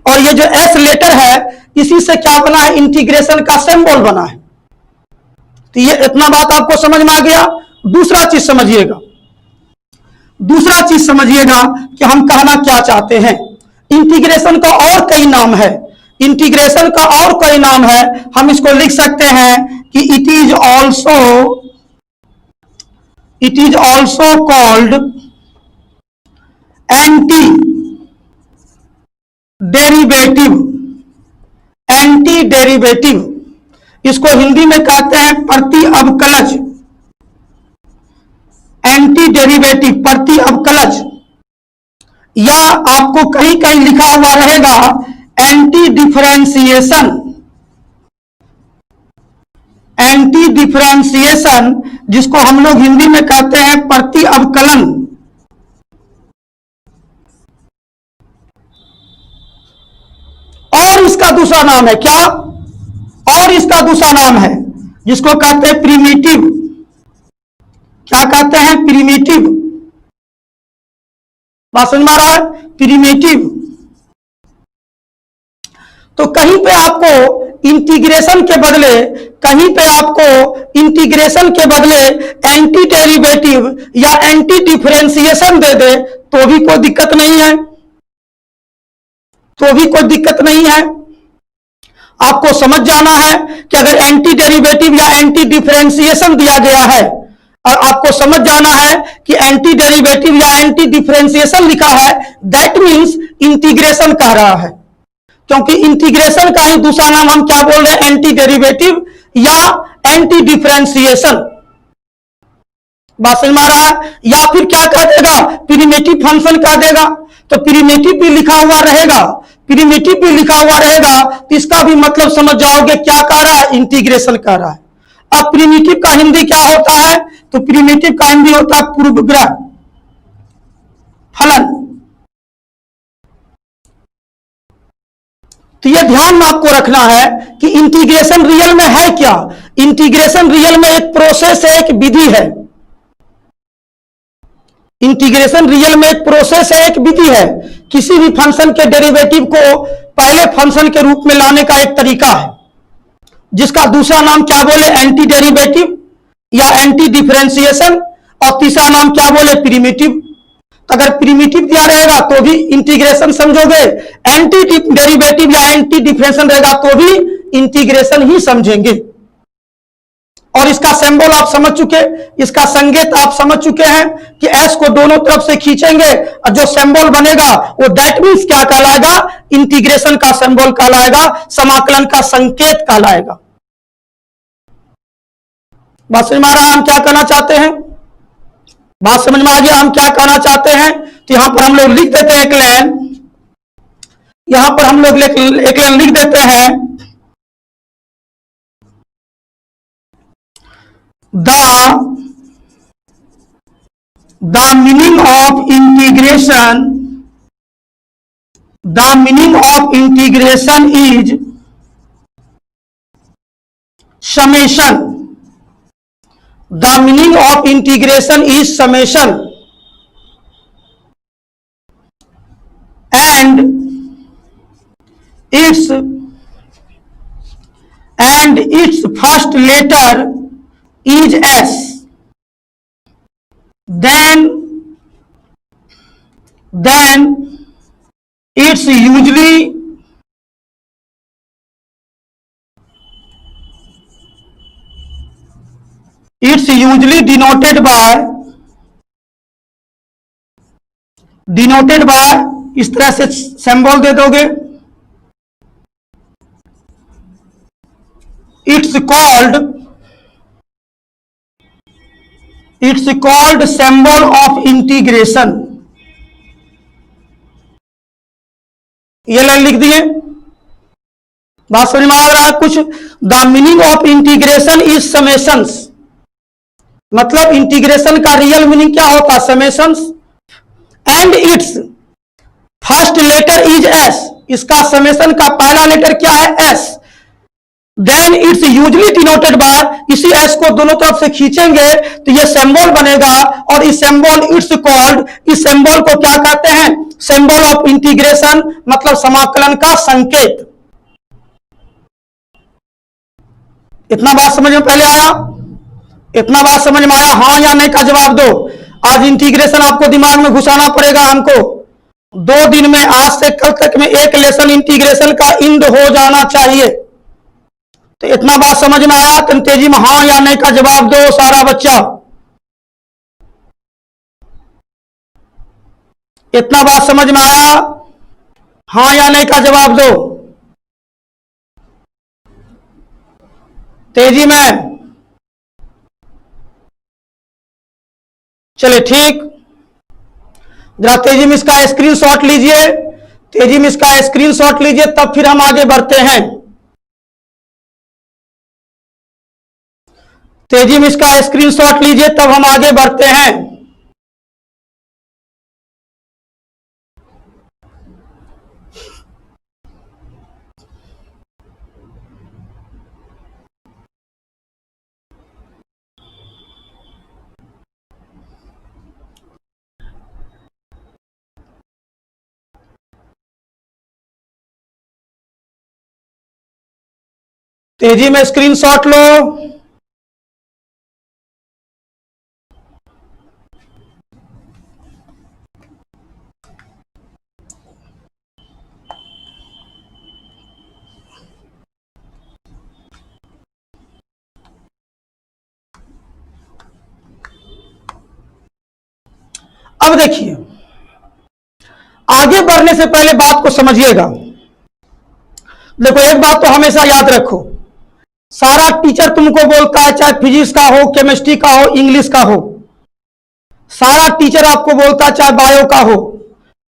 और ये जो एस लेटर है, इसी से क्या बना है? इंटीग्रेशन का सिंबल बना है। तो ये इतना बात आपको समझ में आ गया। दूसरा चीज समझिएगा, दूसरा चीज समझिएगा कि हम कहना क्या चाहते हैं। इंटीग्रेशन का और कई नाम है। इंटीग्रेशन का और कई नाम है। हम इसको लिख सकते हैं कि it is also called anti derivative. इसको हिंदी में कहते हैं प्रति अवकलज। एंटी डेरिवेटिव, प्रति अवकलज। या आपको कहीं कहीं लिखा हुआ रहेगा एंटी डिफरेंशिएशन। एंटी डिफरेंशिएशन जिसको हम लोग हिंदी में कहते हैं प्रति अवकलन। और इसका दूसरा नाम है क्या? और इसका दूसरा नाम है जिसको कहते हैं प्रिमिटिव। क्या कहते हैं? प्रिमिटिव। बात समझ में आ रहा है? प्रिमिटिव। तो कहीं पे आपको इंटीग्रेशन के बदले, कहीं पे आपको इंटीग्रेशन के बदले एंटी डेरिवेटिव या एंटी डिफरेंशिएशन दे दे तो भी कोई दिक्कत नहीं है, तो भी कोई दिक्कत नहीं है। आपको समझ जाना है कि अगर एंटी डेरिवेटिव या एंटी डिफरेंशिएशन दिया गया है और आपको समझ जाना है कि एंटी डेरिवेटिव या एंटी डिफरेंशिएशन लिखा है, दैट मींस इंटीग्रेशन कह रहा है। क्योंकि इंटीग्रेशन का ही दूसरा नाम हम क्या बोल रहे हैं? एंटी डेरिवेटिव या एंटी डिफरेंशिएशन। बात समझ में आ रहा है? या फिर क्या कह देगा? प्रिमिटिव फंक्शन कह देगा। तो प्रिमिटिव भी लिखा हुआ रहेगा, प्रिमिटिव भी लिखा हुआ रहेगा तो इसका भी मतलब समझ जाओगे क्या कह रहा है? इंटीग्रेशन कह रहा है। अब प्रिमिटिव का हिंदी क्या होता है? तो प्रिमिटिव का हिंदी होता है पूर्वग्रह फलन। तो यह ध्यान में आपको रखना है कि इंटीग्रेशन रियल में है क्या? इंटीग्रेशन रियल में एक प्रोसेस है, एक विधि है। इंटीग्रेशन रियल में एक प्रोसेस है, एक विधि है। किसी भी फंक्शन के डेरिवेटिव को पहले फंक्शन के रूप में लाने का एक तरीका है, जिसका दूसरा नाम क्या बोले? एंटी डेरिवेटिव या एंटी डिफरेंशिएशन, और तीसरा नाम क्या बोले? प्रिमिटिव। तो अगर प्रिमिटिव दिया रहेगा तो भी इंटीग्रेशन समझोगे, एंटी डेरिवेटिव या एंटी डिफरेंशियल रहेगा तो भी इंटीग्रेशन ही समझेंगे। और इसका सिंबल आप समझ चुके, इसका संकेत आप समझ चुके हैं कि एस को दोनों तरफ से खींचेंगे और जो सिंबल बनेगा वो दैट मींस क्या कहलाएगा, इंटीग्रेशन का सिंबल कहलाएगा, समाकलन का संकेत कहलाएगा। बात समझ में आ रहा है हम क्या कहना चाहते हैं? बात समझ में आ गया हम क्या कहना चाहते हैं? तो यहां पर हम लोग लिख देते हैं एक लाइन, यहां पर हम लोग एक लाइन लिख देते हैं, the meaning of integration is summation. The meaning of integration is summation, and its first letter is S. Then it's usually denoted by इस तरह से सिंबल दे दोगे, it's called symbol of integration। ये लाइन लिख दिए, बात समझ में आ रहा है कुछ? The meaning of integration is summations, मतलब इंटीग्रेशन का रियल मीनिंग क्या होता है? Summations. And its first letter is S, इसका समेशन का पहला लेटर क्या है? S. Then it's usually denoted by, इसी एस को दोनों तरफ से खींचेंगे तो ये सिंबल बनेगा, और इस सिंबल इट्स कॉल्ड, इस सिंबल को क्या कहते हैं? सिंबल ऑफ इंटीग्रेशन, मतलब समाकलन का संकेत। इतना बात समझ में पहले आया? इतना बात समझ में आया? हाँ या नहीं का जवाब दो। आज इंटीग्रेशन आपको दिमाग में घुसाना पड़ेगा हमको। 2 दिन में, आज से कल तक में एक लेसन इंटीग्रेशन का इंड हो जाना चाहिए। तो इतना बात समझ में आया? तो तेजी में हाँ या नहीं का जवाब दो सारा बच्चा। इतना बात समझ में आया? हाँ या नहीं का जवाब दो तेजी में। चलिए ठीक, जरा तेजी में इसका स्क्रीनशॉट लीजिए, तेजी में इसका स्क्रीनशॉट लीजिए, तब फिर हम आगे बढ़ते हैं। तेजी में इसका स्क्रीनशॉट लीजिए, तब हम आगे बढ़ते हैं। तेजी में स्क्रीनशॉट लो। अब देखिए, आगे बढ़ने से पहले बात को समझिएगा। देखो, एक बात तो हमेशा याद रखो, सारा टीचर तुमको बोलता है, चाहे फिजिक्स का हो, केमिस्ट्री का हो, इंग्लिश का हो, सारा टीचर आपको बोलता है, चाहे बायो का हो।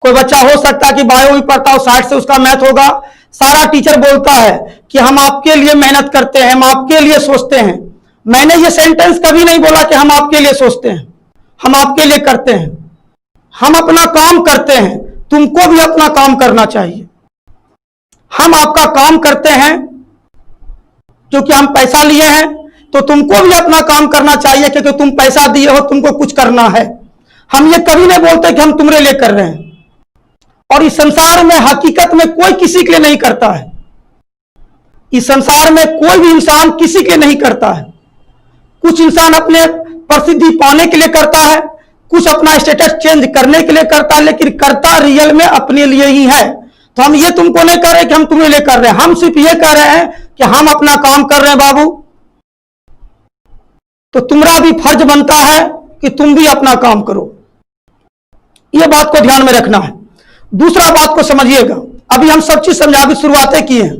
कोई बच्चा हो सकता है कि बायो भी पढ़ता हो, साइड से उसका मैथ होगा। सारा टीचर बोलता है कि हम आपके लिए मेहनत करते हैं, हम आपके लिए सोचते हैं। मैंने ये सेंटेंस कभी नहीं बोला कि हम आपके लिए सोचते हैं, हम आपके लिए करते हैं। हम अपना काम करते हैं, तुमको भी अपना काम करना चाहिए। हम आपका काम करते हैं क्योंकि हम पैसा लिए हैं, तो तुमको भी अपना काम करना चाहिए क्योंकि तुम पैसा दिए हो, तुमको कुछ करना है। हम ये कभी नहीं बोलते कि हम तुम्हारे लिए कर रहे हैं। और इस संसार में हकीकत में कोई किसी के लिए नहीं करता है। इस संसार में कोई भी इंसान किसी के लिए नहीं करता है। कुछ इंसान अपने प्रसिद्धि पाने के लिए करता है, कुछ अपना स्टेटस चेंज करने के लिए करता है, लेकिन करता रियल में अपने लिए ही है। तो हम ये तुमको नहीं कर रहे कि हम तुम्हें लिए कर रहे हैं, हम सिर्फ ये कह रहे हैं कि हम अपना काम कर रहे हैं बाबू। तो तुम्हारा भी फर्ज बनता है कि तुम भी अपना काम करो। यह बात को ध्यान में रखना है। दूसरा बात को समझिएगा, अभी हम सब चीज समझा भी शुरुआतें की हैं।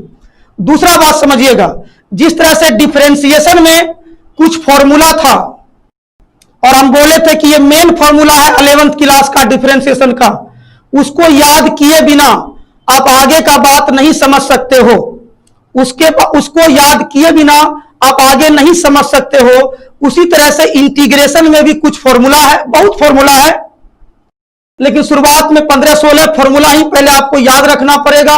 दूसरा बात समझिएगा, जिस तरह से डिफरेंशिएशन में कुछ फॉर्मूला था और हम बोले थे कि ये मेन फॉर्मूला है 11th क्लास का डिफरेंशिएशन का, उसको याद किए बिना आप आगे का बात नहीं समझ सकते हो। उसको याद किए बिना आप आगे नहीं समझ सकते हो। उसी तरह से इंटीग्रेशन में भी कुछ फॉर्मूला है, बहुत फॉर्मूला है, लेकिन शुरुआत में 15-16 फॉर्मूला ही पहले आपको याद रखना पड़ेगा।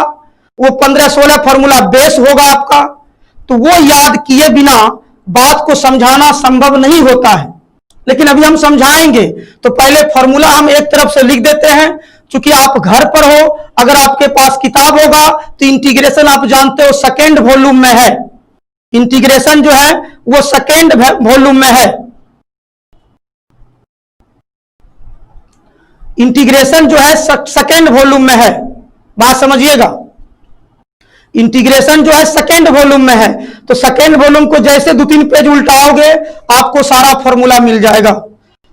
वो 15-16 फॉर्मूला बेस होगा आपका, तो वो याद किए बिना बात को समझाना संभव नहीं होता है। लेकिन अभी हम समझाएंगे, तो पहले फॉर्मूला हम एक तरफ से लिख देते हैं। चूंकि आप घर पर हो, अगर आपके पास किताब होगा तो इंटीग्रेशन आप जानते हो सेकेंड वॉल्यूम में है। इंटीग्रेशन जो है वो सेकेंड वॉल्यूम में है। इंटीग्रेशन जो है सेकेंड वॉल्यूम में है, बात समझिएगा। इंटीग्रेशन जो है सेकेंड वॉल्यूम में है, तो सेकेंड वॉल्यूम को जैसे 2-3 पेज उल्टाओगे आपको सारा फॉर्मूला मिल जाएगा।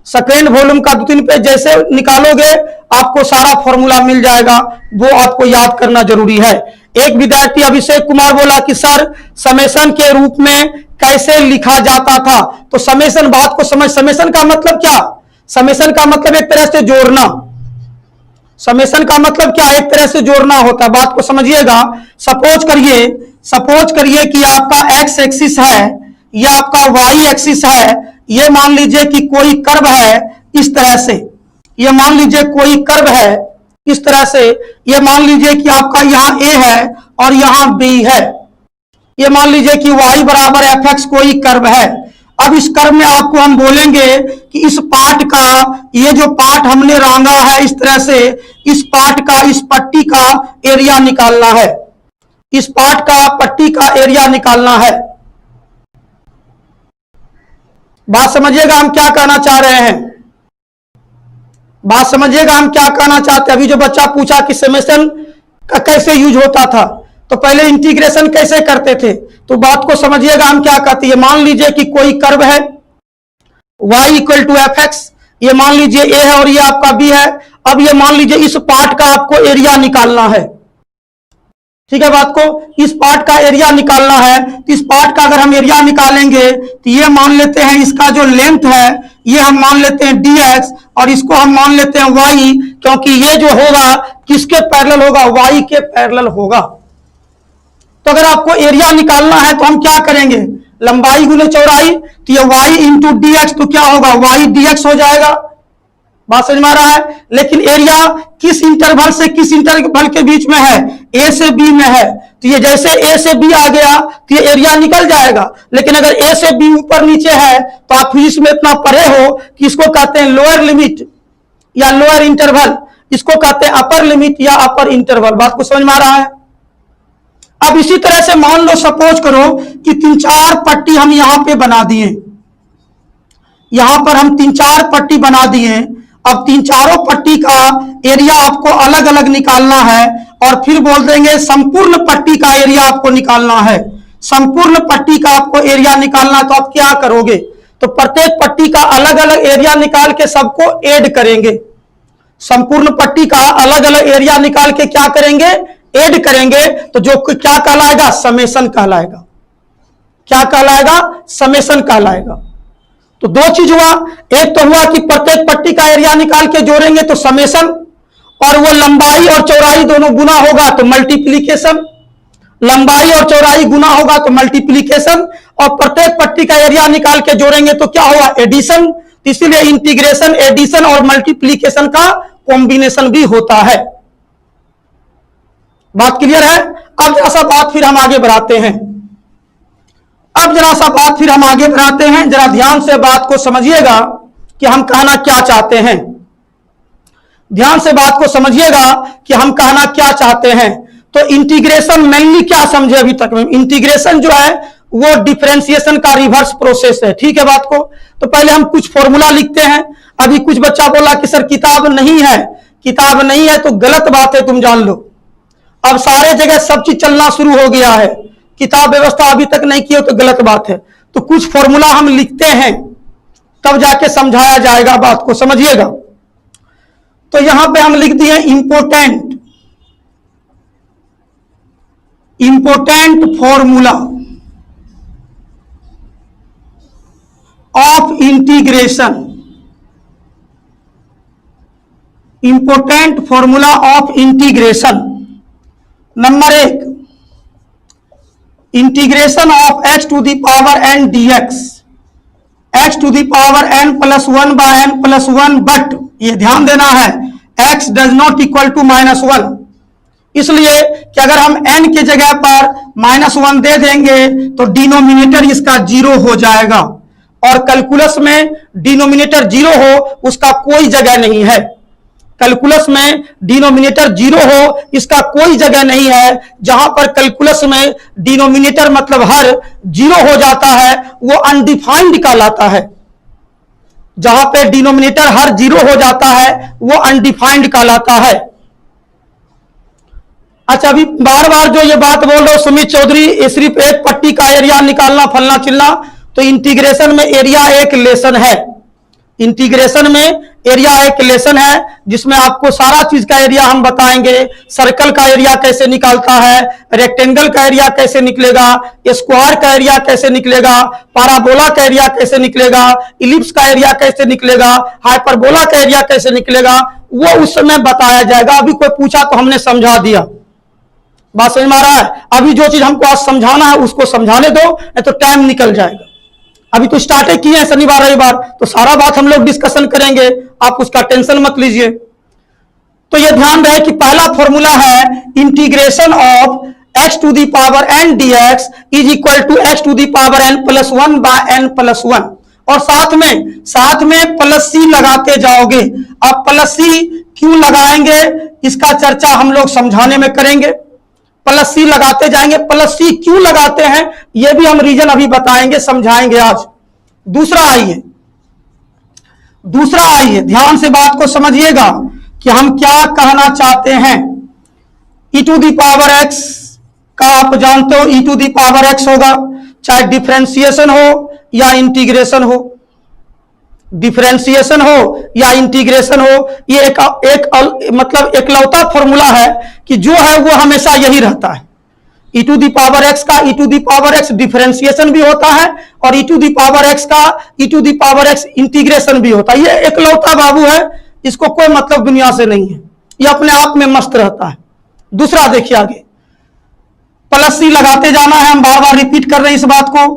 सेकेंड वॉल्यूम का 2-3 पेज जैसे निकालोगे आपको सारा फॉर्मूला मिल जाएगा। वो आपको याद करना जरूरी है। एक विद्यार्थी अभिषेक कुमार बोला कि सर समेशन के रूप में कैसे लिखा जाता था। तो समेशन बात को समझ, समेशन का मतलब क्या? समेशन का मतलब एक तरह से जोड़ना। समेशन का मतलब क्या? एक तरह से जोड़ना होता है। बात को समझिएगा। सपोज करिए कि आपका एक्स एक्सिस है, यह आपका वाई एक्सिस है। ये मान लीजिए कि कोई कर्व है इस तरह से, ये मान लीजिए कोई कर्व है इस तरह से। ये मान लीजिए कि आपका यहां ए है और यहां बी है। ये मान लीजिए कि y बराबर fx कोई कर्व है। अब इस कर्व में आपको हम बोलेंगे कि इस पार्ट का, ये जो पार्ट हमने रंगा है इस तरह से, इस पार्ट का, इस पट्टी का एरिया निकालना है। इस पार्ट का पट्टी का एरिया निकालना है। बात समझिएगा हम क्या कहना चाह रहे हैं। बात समझिएगा हम क्या कहना चाहते हैं। अभी जो बच्चा पूछा कि समेशन का कैसे यूज होता था, तो पहले इंटीग्रेशन कैसे करते थे, तो बात को समझिएगा हम क्या कहते हैं। मान लीजिए कि कोई कर्व है y equal to F X, ये मान लीजिए a है और ये आपका b है। अब ये मान लीजिए इस पार्ट का आपको एरिया निकालना है। ठीक है, बात को, इस पार्ट का एरिया निकालना है। तो इस पार्ट का अगर हम एरिया निकालेंगे तो ये मान लेते हैं इसका जो लेंथ है ये हम मान लेते हैं dx, और इसको हम मान लेते हैं y, क्योंकि ये जो होगा किसके पैरेलल होगा? y के पैरेलल होगा। तो अगर आपको एरिया निकालना है तो हम क्या करेंगे? लंबाई गुने चौड़ाई, तो ये y इंटू dx, तो क्या होगा? y dx हो जाएगा। बात समझ में आ रहा है। लेकिन एरिया किस इंटरवल से किस इंटरवल के बीच में है? a से b में है। तो ये जैसे a से b आ गया तो ये एरिया निकल जाएगा। लेकिन अगर a से b ऊपर नीचे है तो आप इसमें इतना पढ़े हो कि इसको कहते हैं लोअर लिमिट या लोअर इंटरवल, इसको कहते हैं अपर लिमिट या अपर इंटरवल। बात को समझ में आ रहा है। अब इसी तरह से मान लो, सपोज करो कि 3-4 पट्टी हम यहां पे बना दिए, यहां पर हम 3-4 पट्टी बना दिए। अब 3-4 पट्टी का एरिया आपको अलग अलग निकालना है, और फिर बोल देंगे संपूर्ण पट्टी का एरिया आपको निकालना है। संपूर्ण पट्टी का आपको एरिया निकालना, तो आप क्या करोगे? तो प्रत्येक पट्टी का अलग अलग एरिया निकाल के सबको ऐड करेंगे। संपूर्ण पट्टी का अलग अलग एरिया निकाल के क्या करेंगे? ऐड करेंगे। तो जो क्या कहलाएगा? समेशन कहलाएगा। क्या कहलाएगा? समेशन कहलाएगा। तो दो चीज हुआ, एक तो हुआ कि प्रत्येक पट्टी का एरिया निकाल के जोड़ेंगे तो समेशन, और वो लंबाई और चौड़ाई दोनों गुना होगा तो मल्टीप्लीकेशन। लंबाई और चौड़ाई गुना होगा तो मल्टीप्लीकेशन, और प्रत्येक पट्टी का एरिया निकाल के जोड़ेंगे तो क्या होगा? एडिशन। इसीलिए इंटीग्रेशन, एडिशन और मल्टीप्लीकेशन का कॉम्बिनेशन भी होता है। बात क्लियर है। अब जरा सा बात फिर हम आगे बढ़ाते हैं। जरा ध्यान से बात को समझिएगा कि हम कहना क्या चाहते हैं। ध्यान से बात को समझिएगा कि हम कहना क्या चाहते हैं। तो इंटीग्रेशन मेनली क्या समझे अभी तक में? इंटीग्रेशन जो है वो डिफरेंशिएशन का रिवर्स प्रोसेस है। ठीक है बात को। तो पहले हम कुछ फॉर्मूला लिखते हैं। अभी कुछ बच्चा बोला कि सर किताब नहीं है, किताब नहीं है तो गलत बात है, तुम जान लो। अब सारे जगह सब चीज चलना शुरू हो गया है, किताब व्यवस्था अभी तक नहीं की हो तो गलत बात है। तो कुछ फॉर्मूला हम लिखते हैं, तब जाके समझाया जाएगा, बात को समझिएगा। तो यहां पे हम लिख दिए important formula of integration, important formula of integration. Number 1, integration of x to the power n dx, x to the power n plus 1 by n plus 1, but ये ध्यान देना है x does not equal to -1। इसलिए कि अगर हम n की जगह पर -1 दे देंगे तो डिनोमिनेटर इसका 0 हो जाएगा, और कैलकुलस में डिनोमिनेटर 0 हो उसका कोई जगह नहीं है। कैलकुलस में डिनोमिनेटर 0 हो इसका कोई जगह नहीं है। जहां पर कैलकुलस में डिनोमिनेटर मतलब हर 0 हो जाता है वो अनडिफाइंड कहलाता है। जहां पे डिनोमिनेटर हर 0 हो जाता है वो अनडिफाइंड कहलाता है। अच्छा, अभी बार बार जो ये बात बोल रहे हो सुमित चौधरी, ये सिर्फ एक पट्टी का एरिया निकालना फलना चिलना, तो इंटीग्रेशन में एरिया एक लेसन है। इंटीग्रेशन में एरिया एक लेसन है जिसमें आपको सारा चीज का एरिया हम बताएंगे। सर्कल का एरिया कैसे निकालता है, रेक्टेंगल का एरिया कैसे निकलेगा, स्क्वायर का एरिया कैसे निकलेगा, पैराबोला का एरिया कैसे निकलेगा, इलिप्स का एरिया कैसे निकलेगा, हाइपरबोला का एरिया कैसे निकलेगा, वो उस समय बताया जाएगा। अभी कोई पूछा तो हमने समझा दिया, बात समझ में आ रहा है। अभी जो चीज हमको आज समझाना है उसको समझाने दो, नहीं तो टाइम निकल जाएगा। अभी तो स्टार्ट किए हैं शनिवार रविवार, तो सारा बात हम लोग डिस्कशन करेंगे, आप उसका टेंशन मत लीजिए। तो ये ध्यान रहे कि पहला फॉर्मूला है integration of x to the power n dx is equal to x to the power n plus 1 by n plus 1, और साथ में प्लस c लगाते जाओगे। अब प्लस c क्यों लगाएंगे इसका चर्चा हम लोग समझाने में करेंगे। प्लस सी लगाते जाएंगे, प्लस सी क्यों लगाते हैं ये भी हम रीजन अभी बताएंगे, समझाएंगे आज। दूसरा आइए ध्यान से बात को समझिएगा कि हम क्या कहना चाहते हैं। e to the power x का आप जानते हो e to the power x होगा, चाहे डिफरेंशिएशन हो या इंटीग्रेशन हो, डिफरेंशिएशन हो या इंटीग्रेशन हो, ये मतलब एकलौता फॉर्मूला है कि जो है वो हमेशा यही रहता है। e to the power x का e to the power x differentiation भी होता है, और e to the power x का e to the power x integration भी होता है। ये एकलौता बाबू है, इसको कोई मतलब दुनिया से नहीं है, ये अपने आप में मस्त रहता है। दूसरा देखिए आगे, प्लस सी लगाते जाना है, हम बार बार रिपीट कर रहे हैं इस बात को।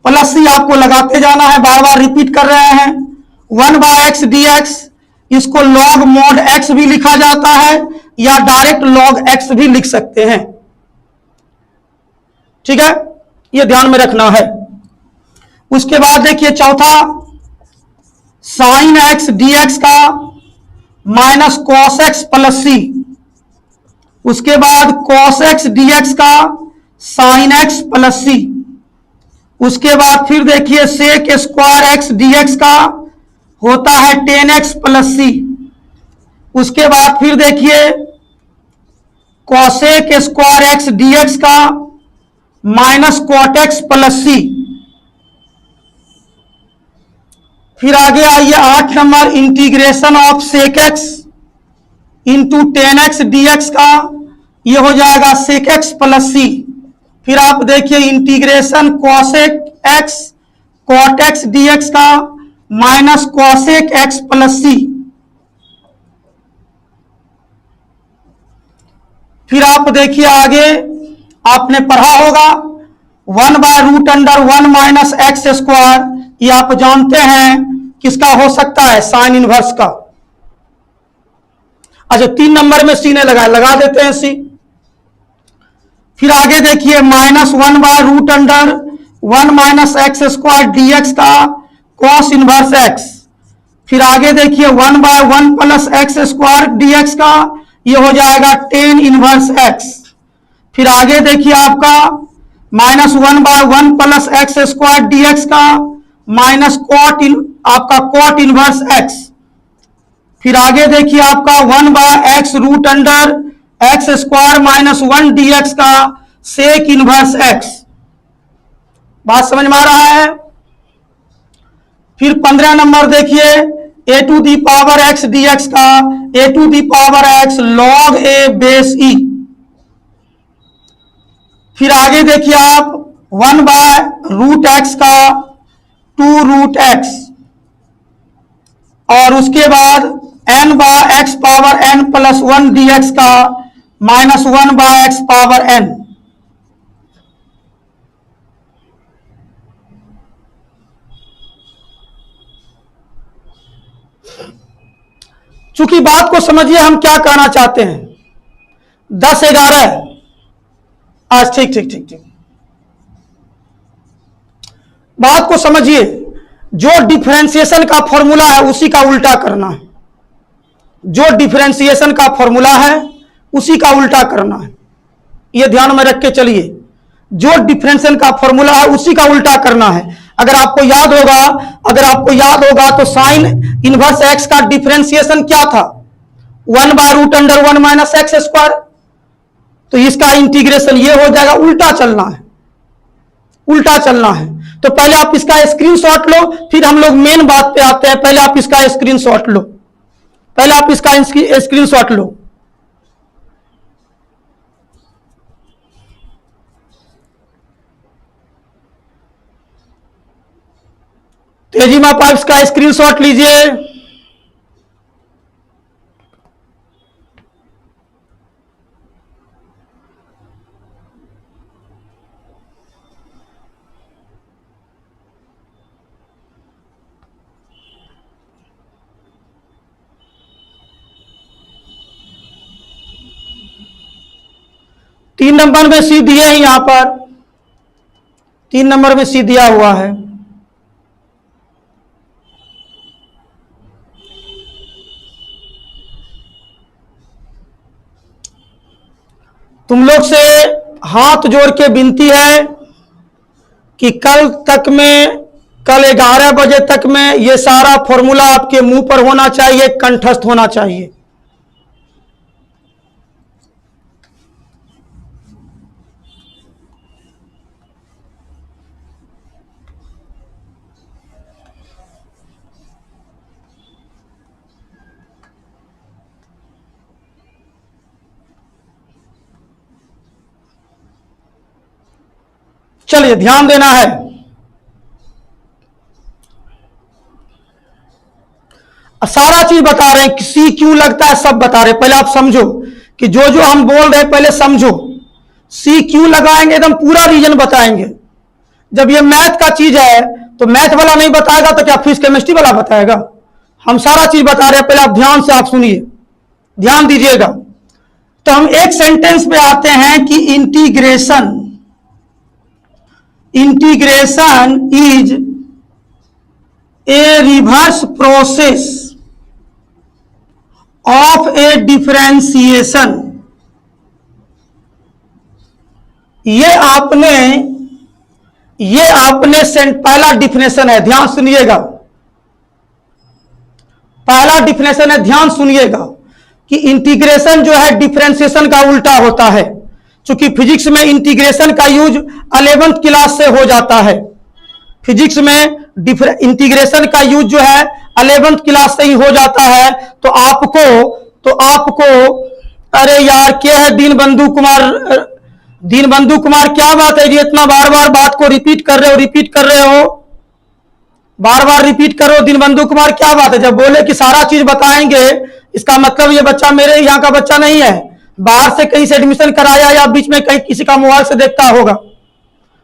प्लस सी आपको लगाते जाना है, बार बार रिपीट कर रहे हैं। 1 बाय एक्स डी एक्स, इसको लॉग मॉड एक्स भी लिखा जाता है या डायरेक्ट लॉग एक्स भी लिख सकते हैं। ठीक है, ये ध्यान में रखना है। उसके बाद देखिए चौथा, साइन एक्स डी एक्स का माइनस कॉस एक्स प्लस सी। उसके बाद कॉस एक्स डी एक्स का साइन एक्स प्लस सी। उसके बाद फिर देखिए सेक स्क्वायर एक्स डीएक्स का होता है 10x प्लस सी। उसके बाद फिर देखिए कॉसेक स्क्वायर एक्स डीएक्स का minus cot X plus C. फिर आगे आइए 8 नंबर, integration of sec X into 10x DX का ये हो जाएगा सेक एक्स प्लस सी। फिर आप देखिए integration cosec X cot X DX का minus cosec X plus C. फिर आप देखिए आगे आपने पढ़ा होगा 1 by root under 1 minus X square, ये आप जानते हैं किसका हो सकता है, साइन इनवर्स का। अच्छा 3 नंबर में सी ने लगा देते हैं सी। फिर आगे देखिए minus 1 by root under 1 minus X square DX का कॉस इनवर्स एक्स। फिर आगे देखिए 1 by 1 plus X square DX का ये हो जाएगा 10 इनवर्स एक्स। फिर आगे देखिए आपका -1/1 प्लस एक्स स्क्वायर dx का माइनस कॉट आपका कॉट इनवर्स x। फिर आगे देखिए आपका 1/x root under X square -1 dx का सेक इनवर्स x। बात समझ में आ रहा है। फिर 15 नंबर देखिए a to the power x dx का a to the power x log a base e। फिर आगे देखिए आप 1/√x का 2√x और उसके बाद n/x power n plus 1 dx का -1/x पावर n। चूंकि बात को समझिए हम क्या कहना चाहते हैं। 10-11 आज ठीक ठीक ठीक ठीक बात को समझिए। जो डिफरेंशिएशन का फॉर्मूला है उसी का उल्टा करना है। जो डिफरेंशिएशन का फॉर्मूला है उसी का उल्टा करना है। यह ध्यान में रख के चलिए। जो डिफरेंशिएशन का फॉर्मूला है उसी का उल्टा करना है। अगर आपको याद होगा तो साइन इनवर्स एक्स का डिफरेंशिएशन क्या था? 1/√1 माइनस एक्स स्क्वायर। तो इसका इंटीग्रेशन ये हो जाएगा। उल्टा चलना है, उल्टा चलना है। तो पहले आप इसका स्क्रीनशॉट लो, फिर हम लोग मेन बात पे आते हैं। पहले आप इसका स्क्रीनशॉट लो, पहले आप इसका स्क्रीनशॉट लो। तेजी में आप इसका स्क्रीनशॉट लीजिए। तीन नंबर में सी दिए हैं, यहां पर 3 नंबर में सी दिया हुआ है। तुम लोग से हाथ जोड़ के विनती है कि कल 11 बजे तक में ये सारा फॉर्मूला आपके मुंह पर होना चाहिए, कंठस्थ होना चाहिए। चलिए ध्यान देना है। सारा चीज बता रहे हैं, सी क्यों लगता है सब बता रहे हैं। पहले आप समझो कि जो जो हम बोल रहे हैं पहले समझो। सी क्यों लगाएंगे, एकदम पूरा रीजन बताएंगे। जब ये मैथ का चीज है तो मैथ वाला नहीं बताएगा तो क्या फिजिक्स केमिस्ट्री वाला बताएगा? हम सारा चीज बता रहे हैं। पहले आप ध्यान से आप सुनिए, ध्यान दीजिएगा। तो हम एक सेंटेंस पे आते हैं कि integration is a reverse process of A differentiation. ये आपने पहला डिफिनेशन है, ध्यान सुनिएगा। पहला डिफिनेशन है, ध्यान सुनिएगा कि इंटीग्रेशन जो है डिफरेंशिएशन का उल्टा होता है। क्योंकि फिजिक्स में इंटीग्रेशन का यूज 11th क्लास से हो जाता है। फिजिक्स में इंटीग्रेशन का यूज जो है 11th क्लास से ही हो जाता है। तो आपको अरे यार क्या है दीनबंधु कुमार क्या बात है जी? इतना बार बार बात को रिपीट कर रहे हो, बार बार रिपीट करो। दीनबंधु कुमार क्या बात है? जब बोले कि सारा चीज बताएंगे, इसका मतलब ये बच्चा मेरे यहाँ का बच्चा नहीं है, बाहर से कहीं से एडमिशन कराया या बीच में कहीं किसी का मोबाइल से देखता होगा।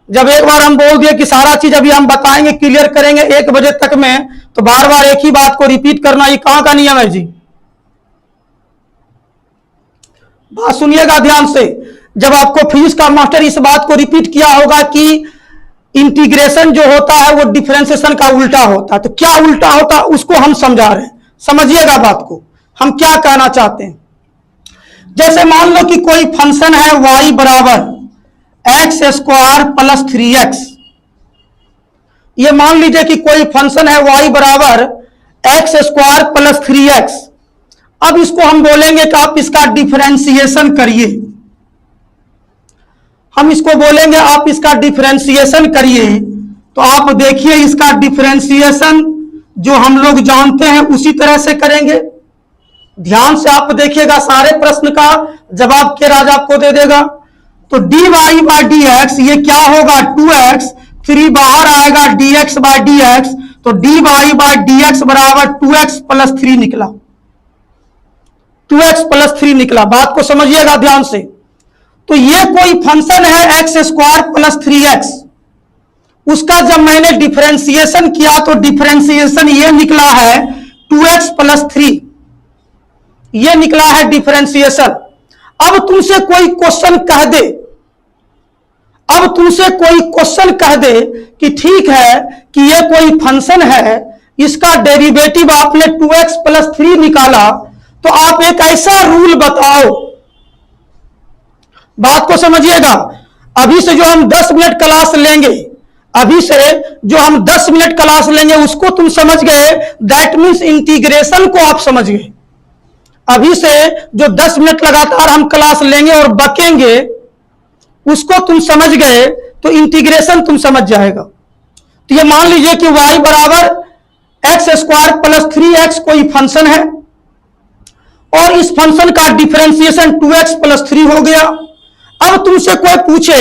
जब एक बार हम बोल दिए कि सारा चीज अभी हम बताएंगे, क्लियर करेंगे 1 बजे तक में, तो बार बार एक ही बात को रिपीट करना ये कहां का नियम है जी? बात सुनिएगा ध्यान से। जब आपको फिजिक्स का मास्टर इस बात को रिपीट किया होगा कि इंटीग्रेशन जो होता है वो डिफरेंशिएशन का उल्टा होता है, तो क्या उल्टा होता है उसको हम समझा रहे हैं। समझिएगा बात को, हम क्या कहना चाहते हैं। जैसे मान लो कि कोई फंक्शन है y बराबर एक्स स्क्वायर प्लस 3x। ये मान लीजिए कि कोई फंक्शन है y बराबर एक्स स्क्वायर प्लस 3x। अब इसको हम बोलेंगे कि आप इसका डिफरेंशिएशन करिए। हम इसको बोलेंगे आप इसका डिफरेंशिएशन करिए। तो आप देखिए इसका डिफरेंशिएशन जो हम लोग जानते हैं उसी तरह से करेंगे। ध्यान से आप देखिएगा, सारे प्रश्न का जवाब के राज आपको दे देगा। तो D Y by D X ये क्या होगा 2x, 3 बाहर आएगा dx बाई डी एक्स। तो D Y by D X बराबर 2x प्लस 3 निकला, 2x प्लस 3 निकला। बात को समझिएगा ध्यान से। तो ये कोई फंक्शन है एक्स स्क्वायर प्लस 3x, उसका जब मैंने डिफरेंशिएशन किया तो डिफरेंशिएशन ये निकला है 2x प्लस 3, ये निकला है डिफरेंशिएशन। अब तुमसे कोई क्वेश्चन कह दे, अब तुमसे कोई क्वेश्चन कह दे कि ठीक है कि ये कोई फंक्शन है, इसका डेरिवेटिव आपने 2x प्लस 3 निकाला, तो आप एक ऐसा रूल बताओ। बात को समझिएगा। अभी से जो हम 10 मिनट क्लास लेंगे, अभी से जो हम 10 मिनट क्लास लेंगे उसको तुम समझ गए, दैट मीन्स इंटीग्रेशन को आप समझ गए। अभी से जो 10 मिनट लगातार हम क्लास लेंगे और बकेंगे उसको तुम समझ गए तो इंटीग्रेशन तुम समझ जाएगा। तो ये मान लीजिए कि y बराबर एक्स स्क्वायर प्लस 3x कोई फंक्शन है और इस फंक्शन का डिफरेंशिएशन 2x प्लस 3 हो गया। अब तुमसे कोई पूछे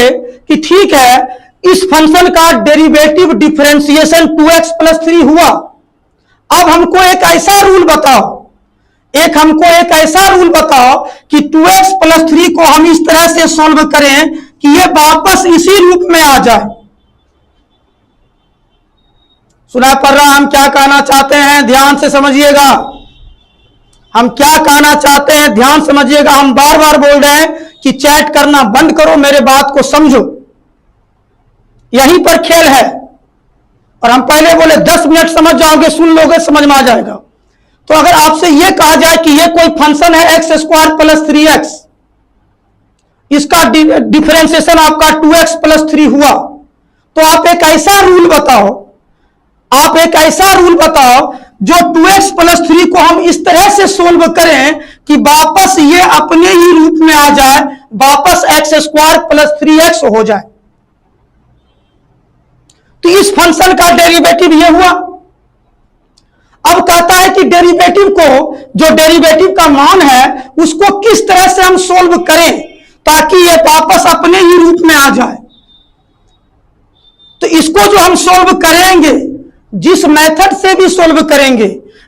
कि ठीक है इस फंक्शन का डेरिवेटिव डिफरेंशिएशन 2x प्लस 3 हुआ, अब हमको एक ऐसा रूल बताओ, हमको एक ऐसा रूल बताओ कि 2x प्लस 3 को हम इस तरह से सॉल्व करें कि ये वापस इसी रूप में आ जाए। सुना पड़ रहा, हम क्या कहना चाहते हैं ध्यान से समझिएगा। हम क्या कहना चाहते हैं ध्यान समझिएगा। हम बार बार बोल रहे हैं कि चैट करना बंद करो, मेरे बात को समझो, यहीं पर खेल है। और हम पहले बोले 10 मिनट समझ जाओगे, सुन लोगे, समझ में आ जाएगा। तो अगर आपसे यह कहा जाए कि यह कोई फंक्शन है एक्स स्क्वायर प्लस 3x, इसका डिफरेंशिएशन आपका 2x प्लस 3 हुआ, तो आप एक ऐसा रूल बताओ, आप एक ऐसा रूल बताओ जो 2x प्लस 3 को हम इस तरह से सोल्व करें कि वापस ये अपने ही रूप में आ जाए, वापस एक्स स्क्वायर प्लस 3x हो जाए। तो इस फंक्शन का डेरिवेटिव ये हुआ। अब कहता है कि डेरिवेटिव को, जो डेरिवेटिव का मान है उसको किस तरह से हम सोल्व करें ताकि ये वापस अपने ही रूप में आ जाए। तो इसको जो हम सोल्व करेंगे, जिस मेथड से भी सोल्व करेंगे,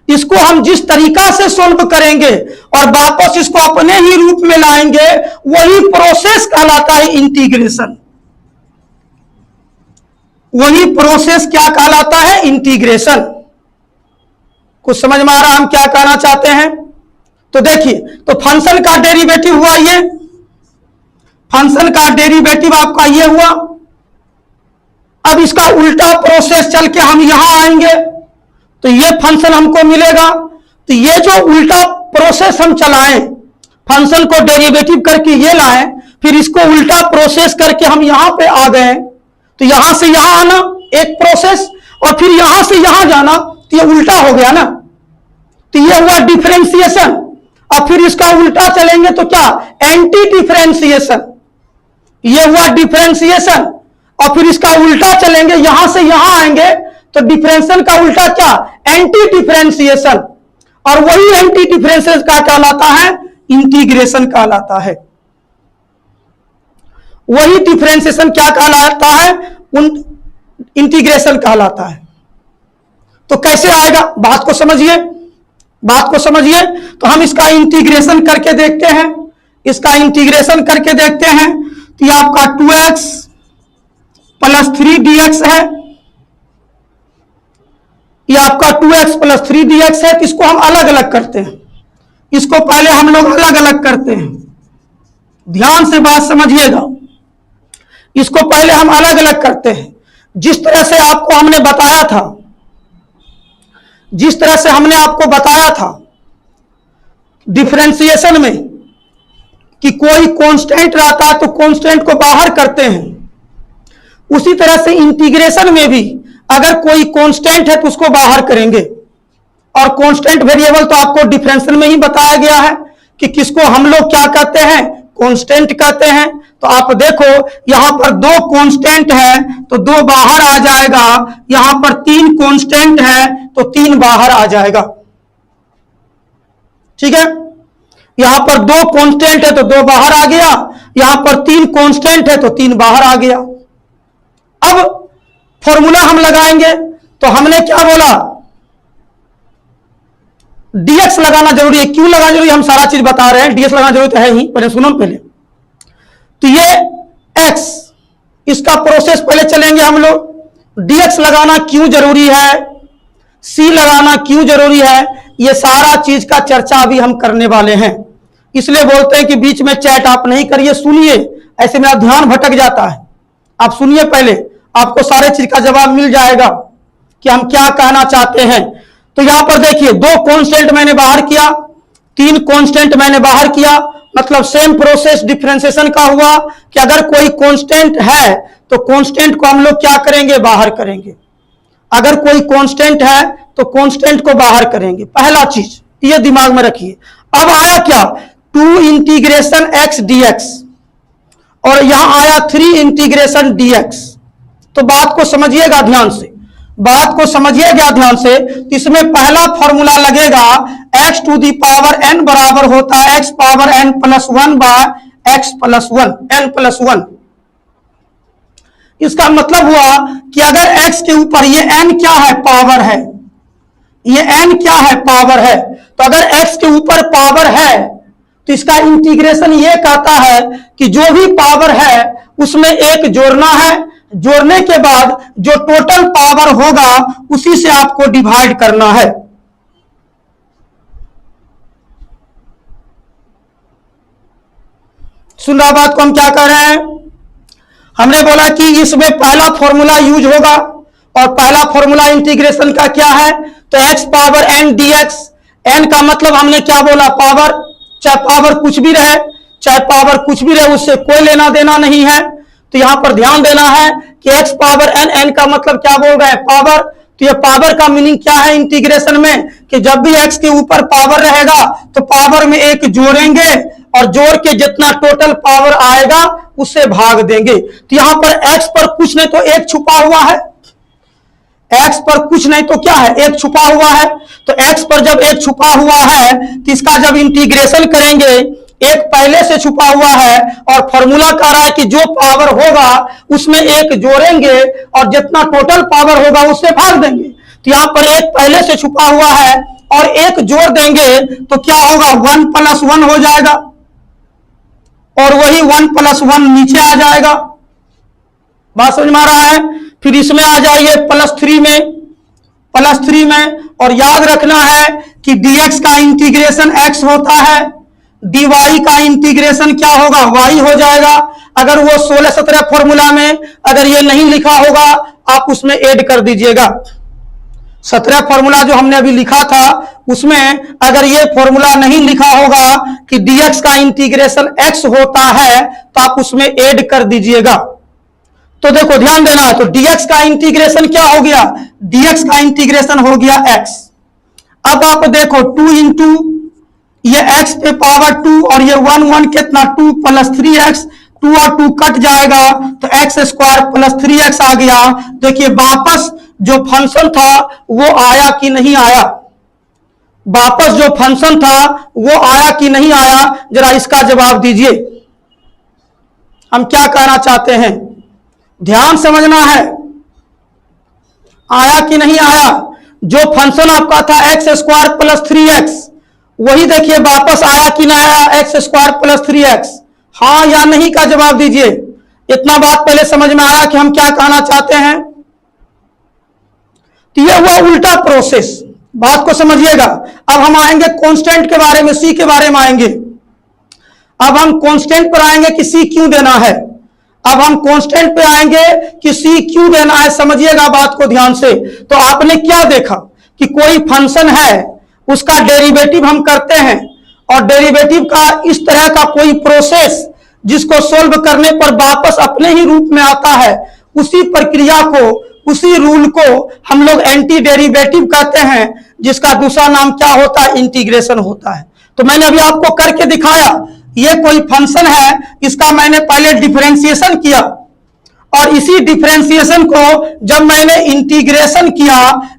इसको हम जिस तरीका से सोल्व करेंगे और वापस इसको अपने ही रूप में लाएंगे, वही प्रोसेस कहलाता है इंटीग्रेशन। वही प्रोसेस क्या कहलाता है? इंटीग्रेशन। कुछ समझ में आ रहा हम क्या कहना चाहते हैं? तो देखिए, तो फंक्शन का डेरिवेटिव हुआ ये, फंक्शन का डेरिवेटिव आपका ये हुआ। अब इसका उल्टा प्रोसेस चल के हम यहां आएंगे तो ये फंक्शन हमको मिलेगा। तो ये जो उल्टा प्रोसेस हम चलाएं, फंक्शन को डेरिवेटिव करके ये लाएं, फिर इसको उल्टा प्रोसेस करके हम यहां पे आ गए, तो यहां से यहां आना एक प्रोसेस, और फिर यहां से यहां जाना, तो ये उल्टा हो गया ना। तो ये हुआ डिफरेंशिएशन। अब फिर इसका उल्टा चलेंगे तो क्या? Anti differentiation. ये हुआ डिफरेंशिएशन। और फिर इसका उल्टा चलेंगे, यहां से यहां आएंगे तो डिफरेंशिएशन का उल्टा क्या? Anti differentiation. और वही एंटी डिफरेंशिएशन का कहलाता है? इंटीग्रेशन कहलाता है। वही डिफरेंशिएशन क्या कहलाता है? इंटीग्रेशन कहलाता है। तो कैसे आएगा? बात को समझिए, बात को समझिए। तो हम इसका इंटीग्रेशन करके देखते हैं, इसका इंटीग्रेशन करके देखते हैं। तो ये आपका 2x प्लस 3dx है, ये आपका 2x प्लस 3dx है। तो इसको हम अलग अलग करते हैं, इसको पहले हम लोग अलग अलग करते हैं। ध्यान से बात समझिएगा, इसको पहले हम अलग अलग करते हैं। जिस तरह से आपको हमने बताया था, जिस तरह से हमने आपको बताया था डिफरेंशिएशन में कि कोई कांस्टेंट रहता है तो कांस्टेंट को बाहर करते हैं, उसी तरह से इंटीग्रेशन में भी अगर कोई कांस्टेंट है तो उसको बाहर करेंगे। और कांस्टेंट वेरिएबल तो आपको डिफरेंशियल में ही बताया गया है कि किसको हम लोग क्या कहते हैं, कांस्टेंट कहते हैं। तो आप देखो यहां पर 2 कांस्टेंट है तो 2 बाहर आ जाएगा, यहां पर 3 कांस्टेंट है तो 3 बाहर आ जाएगा। ठीक है, यहां पर 2 कांस्टेंट है तो 2 बाहर आ गया, यहां पर 3 कांस्टेंट है तो 3 बाहर आ गया। अब फॉर्मूला हम लगाएंगे तो हमने क्या बोला, dx लगाना जरूरी है। क्यों लगाना जरूरी, हम सारा चीज बता रहे हैं, dx लगाना जरूरी तो है ही, पहले सुनो पहले। तो ये x, इसका प्रोसेस पहले चलेंगे हम लोग। dx लगाना क्यों जरूरी है, c लगाना क्यों जरूरी है, ये सारा चीज का चर्चा अभी हम करने वाले हैं। इसलिए बोलते हैं कि बीच में चैट आप नहीं करिए, सुनिए, ऐसे मेरा ध्यान भटक जाता है। आप सुनिए पहले, आपको सारे चीज का जवाब मिल जाएगा कि हम क्या कहना चाहते हैं। तो यहां पर देखिए 2 कांस्टेंट मैंने बाहर किया, 3 कांस्टेंट मैंने बाहर किया, मतलब सेम प्रोसेस डिफरेंशिएशन का हुआ कि अगर कोई कांस्टेंट है तो कांस्टेंट को हम लोग क्या करेंगे, बाहर करेंगे। अगर कोई कांस्टेंट है तो कांस्टेंट को बाहर करेंगे, पहला चीज ये दिमाग में रखिए। अब आया क्या, 2 इंटीग्रेशन x dx और यहां आया 3 इंटीग्रेशन dx। तो बात को समझिएगा ध्यान से, बात को समझिएगा ध्यान से। इसमें पहला फॉर्मूला लगेगा x to the power n बराबर होता है x power n plus 1 by x plus 1 n plus 1। इसका मतलब हुआ कि अगर x के ऊपर ये n क्या है, पावर है, ये n क्या है, पावर है। तो अगर x के ऊपर पावर है तो इसका इंटीग्रेशन ये कहता है कि जो भी पावर है उसमें एक जोड़ना है, जोड़ने के बाद जो टोटल पावर होगा उसी से आपको डिवाइड करना है। सुन रहा बात को, हम क्या कर रहे हैं, हमने बोला कि इसमें पहला फॉर्मूला यूज होगा और पहला फॉर्मूला इंटीग्रेशन का क्या है, तो x power n dx। n का मतलब हमने क्या बोला, पावर, चाहे पावर कुछ भी रहे, चाहे पावर कुछ भी रहे, उससे कोई लेना देना नहीं है। तो यहां पर ध्यान देना है कि x पावर n, n का मतलब क्या बोल रहे हैं, पावर। तो ये पावर का मीनिंग क्या है इंटीग्रेशन में, कि जब भी x के ऊपर पावर रहेगा तो पावर में एक जोड़ेंगे और जोड़ के जितना टोटल पावर आएगा उससे भाग देंगे। तो यहां पर x पर कुछ नहीं तो एक छुपा हुआ है, x पर कुछ नहीं तो क्या है, एक छुपा हुआ है। तो x पर जब एक छुपा हुआ है तो इसका जब इंटीग्रेशन करेंगे, एक पहले से छुपा हुआ है और फॉर्मूला कह रहा है कि जो पावर होगा उसमें एक जोड़ेंगे और जितना टोटल पावर होगा उससे भाग देंगे। तो यहां पर एक पहले से छुपा हुआ है और एक जोड़ देंगे तो क्या होगा, 1 प्लस 1 हो जाएगा और वही 1 प्लस 1 नीचे आ जाएगा। बात समझ में आ रहा है। फिर इसमें आ जाइए +3 में, +3 में, और याद रखना है कि dx का इंटीग्रेशन x होता है, dy का इंटीग्रेशन क्या होगा, y हो जाएगा। अगर वो 16-17 फॉर्मूला में अगर ये नहीं लिखा होगा आप उसमें ऐड कर दीजिएगा। 17 फॉर्मूला जो हमने अभी लिखा था उसमें अगर ये फॉर्मूला नहीं लिखा होगा कि dx का इंटीग्रेशन x होता है तो आप उसमें ऐड कर दीजिएगा। तो देखो ध्यान देना है, तो dx का इंटीग्रेशन क्या हो गया, dx का इंटीग्रेशन हो गया x। अब आप देखो 2 इंटू ये x पे पावर 2 और ये 1 1 कितना 2 प्लस 3x, 2 और 2 कट जाएगा तो x स्क्वायर प्लस 3x आ गया। देखिए वापस जो फंक्शन था वो आया कि नहीं आया, वापस जो फंक्शन था वो आया कि नहीं आया, जरा इसका जवाब दीजिए। हम क्या कहना चाहते हैं, ध्यान समझना है, आया कि नहीं आया। जो फंक्शन आपका था x स्क्वायर प्लस 3x वही देखिए वापस आया कि नहीं आया, x स्क्वायर प्लस 3x, हाँ या नहीं का जवाब दीजिए। इतना बात पहले समझ में आया कि हम क्या कहना चाहते हैं। तो यह हुआ उल्टा प्रोसेस, बात को समझिएगा। अब हम आएंगे कांस्टेंट के बारे में, सी के बारे में आएंगे। अब हम कांस्टेंट पर आएंगे कि सी क्यों देना है, अब हम कांस्टेंट पे आएंगे कि सी क्यों देना है, समझिएगा बात को ध्यान से। तो आपने क्या देखा कि कोई फंक्शन है उसका डेरिवेटिव हम करते हैं और डेरिवेटिव का इस तरह का कोई प्रोसेस जिसको सोल्व करने पर वापस अपने ही रूप में आता है, उसी प्रक्रिया को, उसी रूल को हम लोग एंटी डेरिवेटिव कहते हैं, जिसका दूसरा नाम क्या होता है? इंटीग्रेशन होता है। तो मैंने अभी आपको करके दिखाया, ये कोई फंक्शन है, इसका मैंने पहले डिफरेंशिएशन किया और इसी डिफरेंशिएशन को जब मैंने इंटीग्रेशन किया,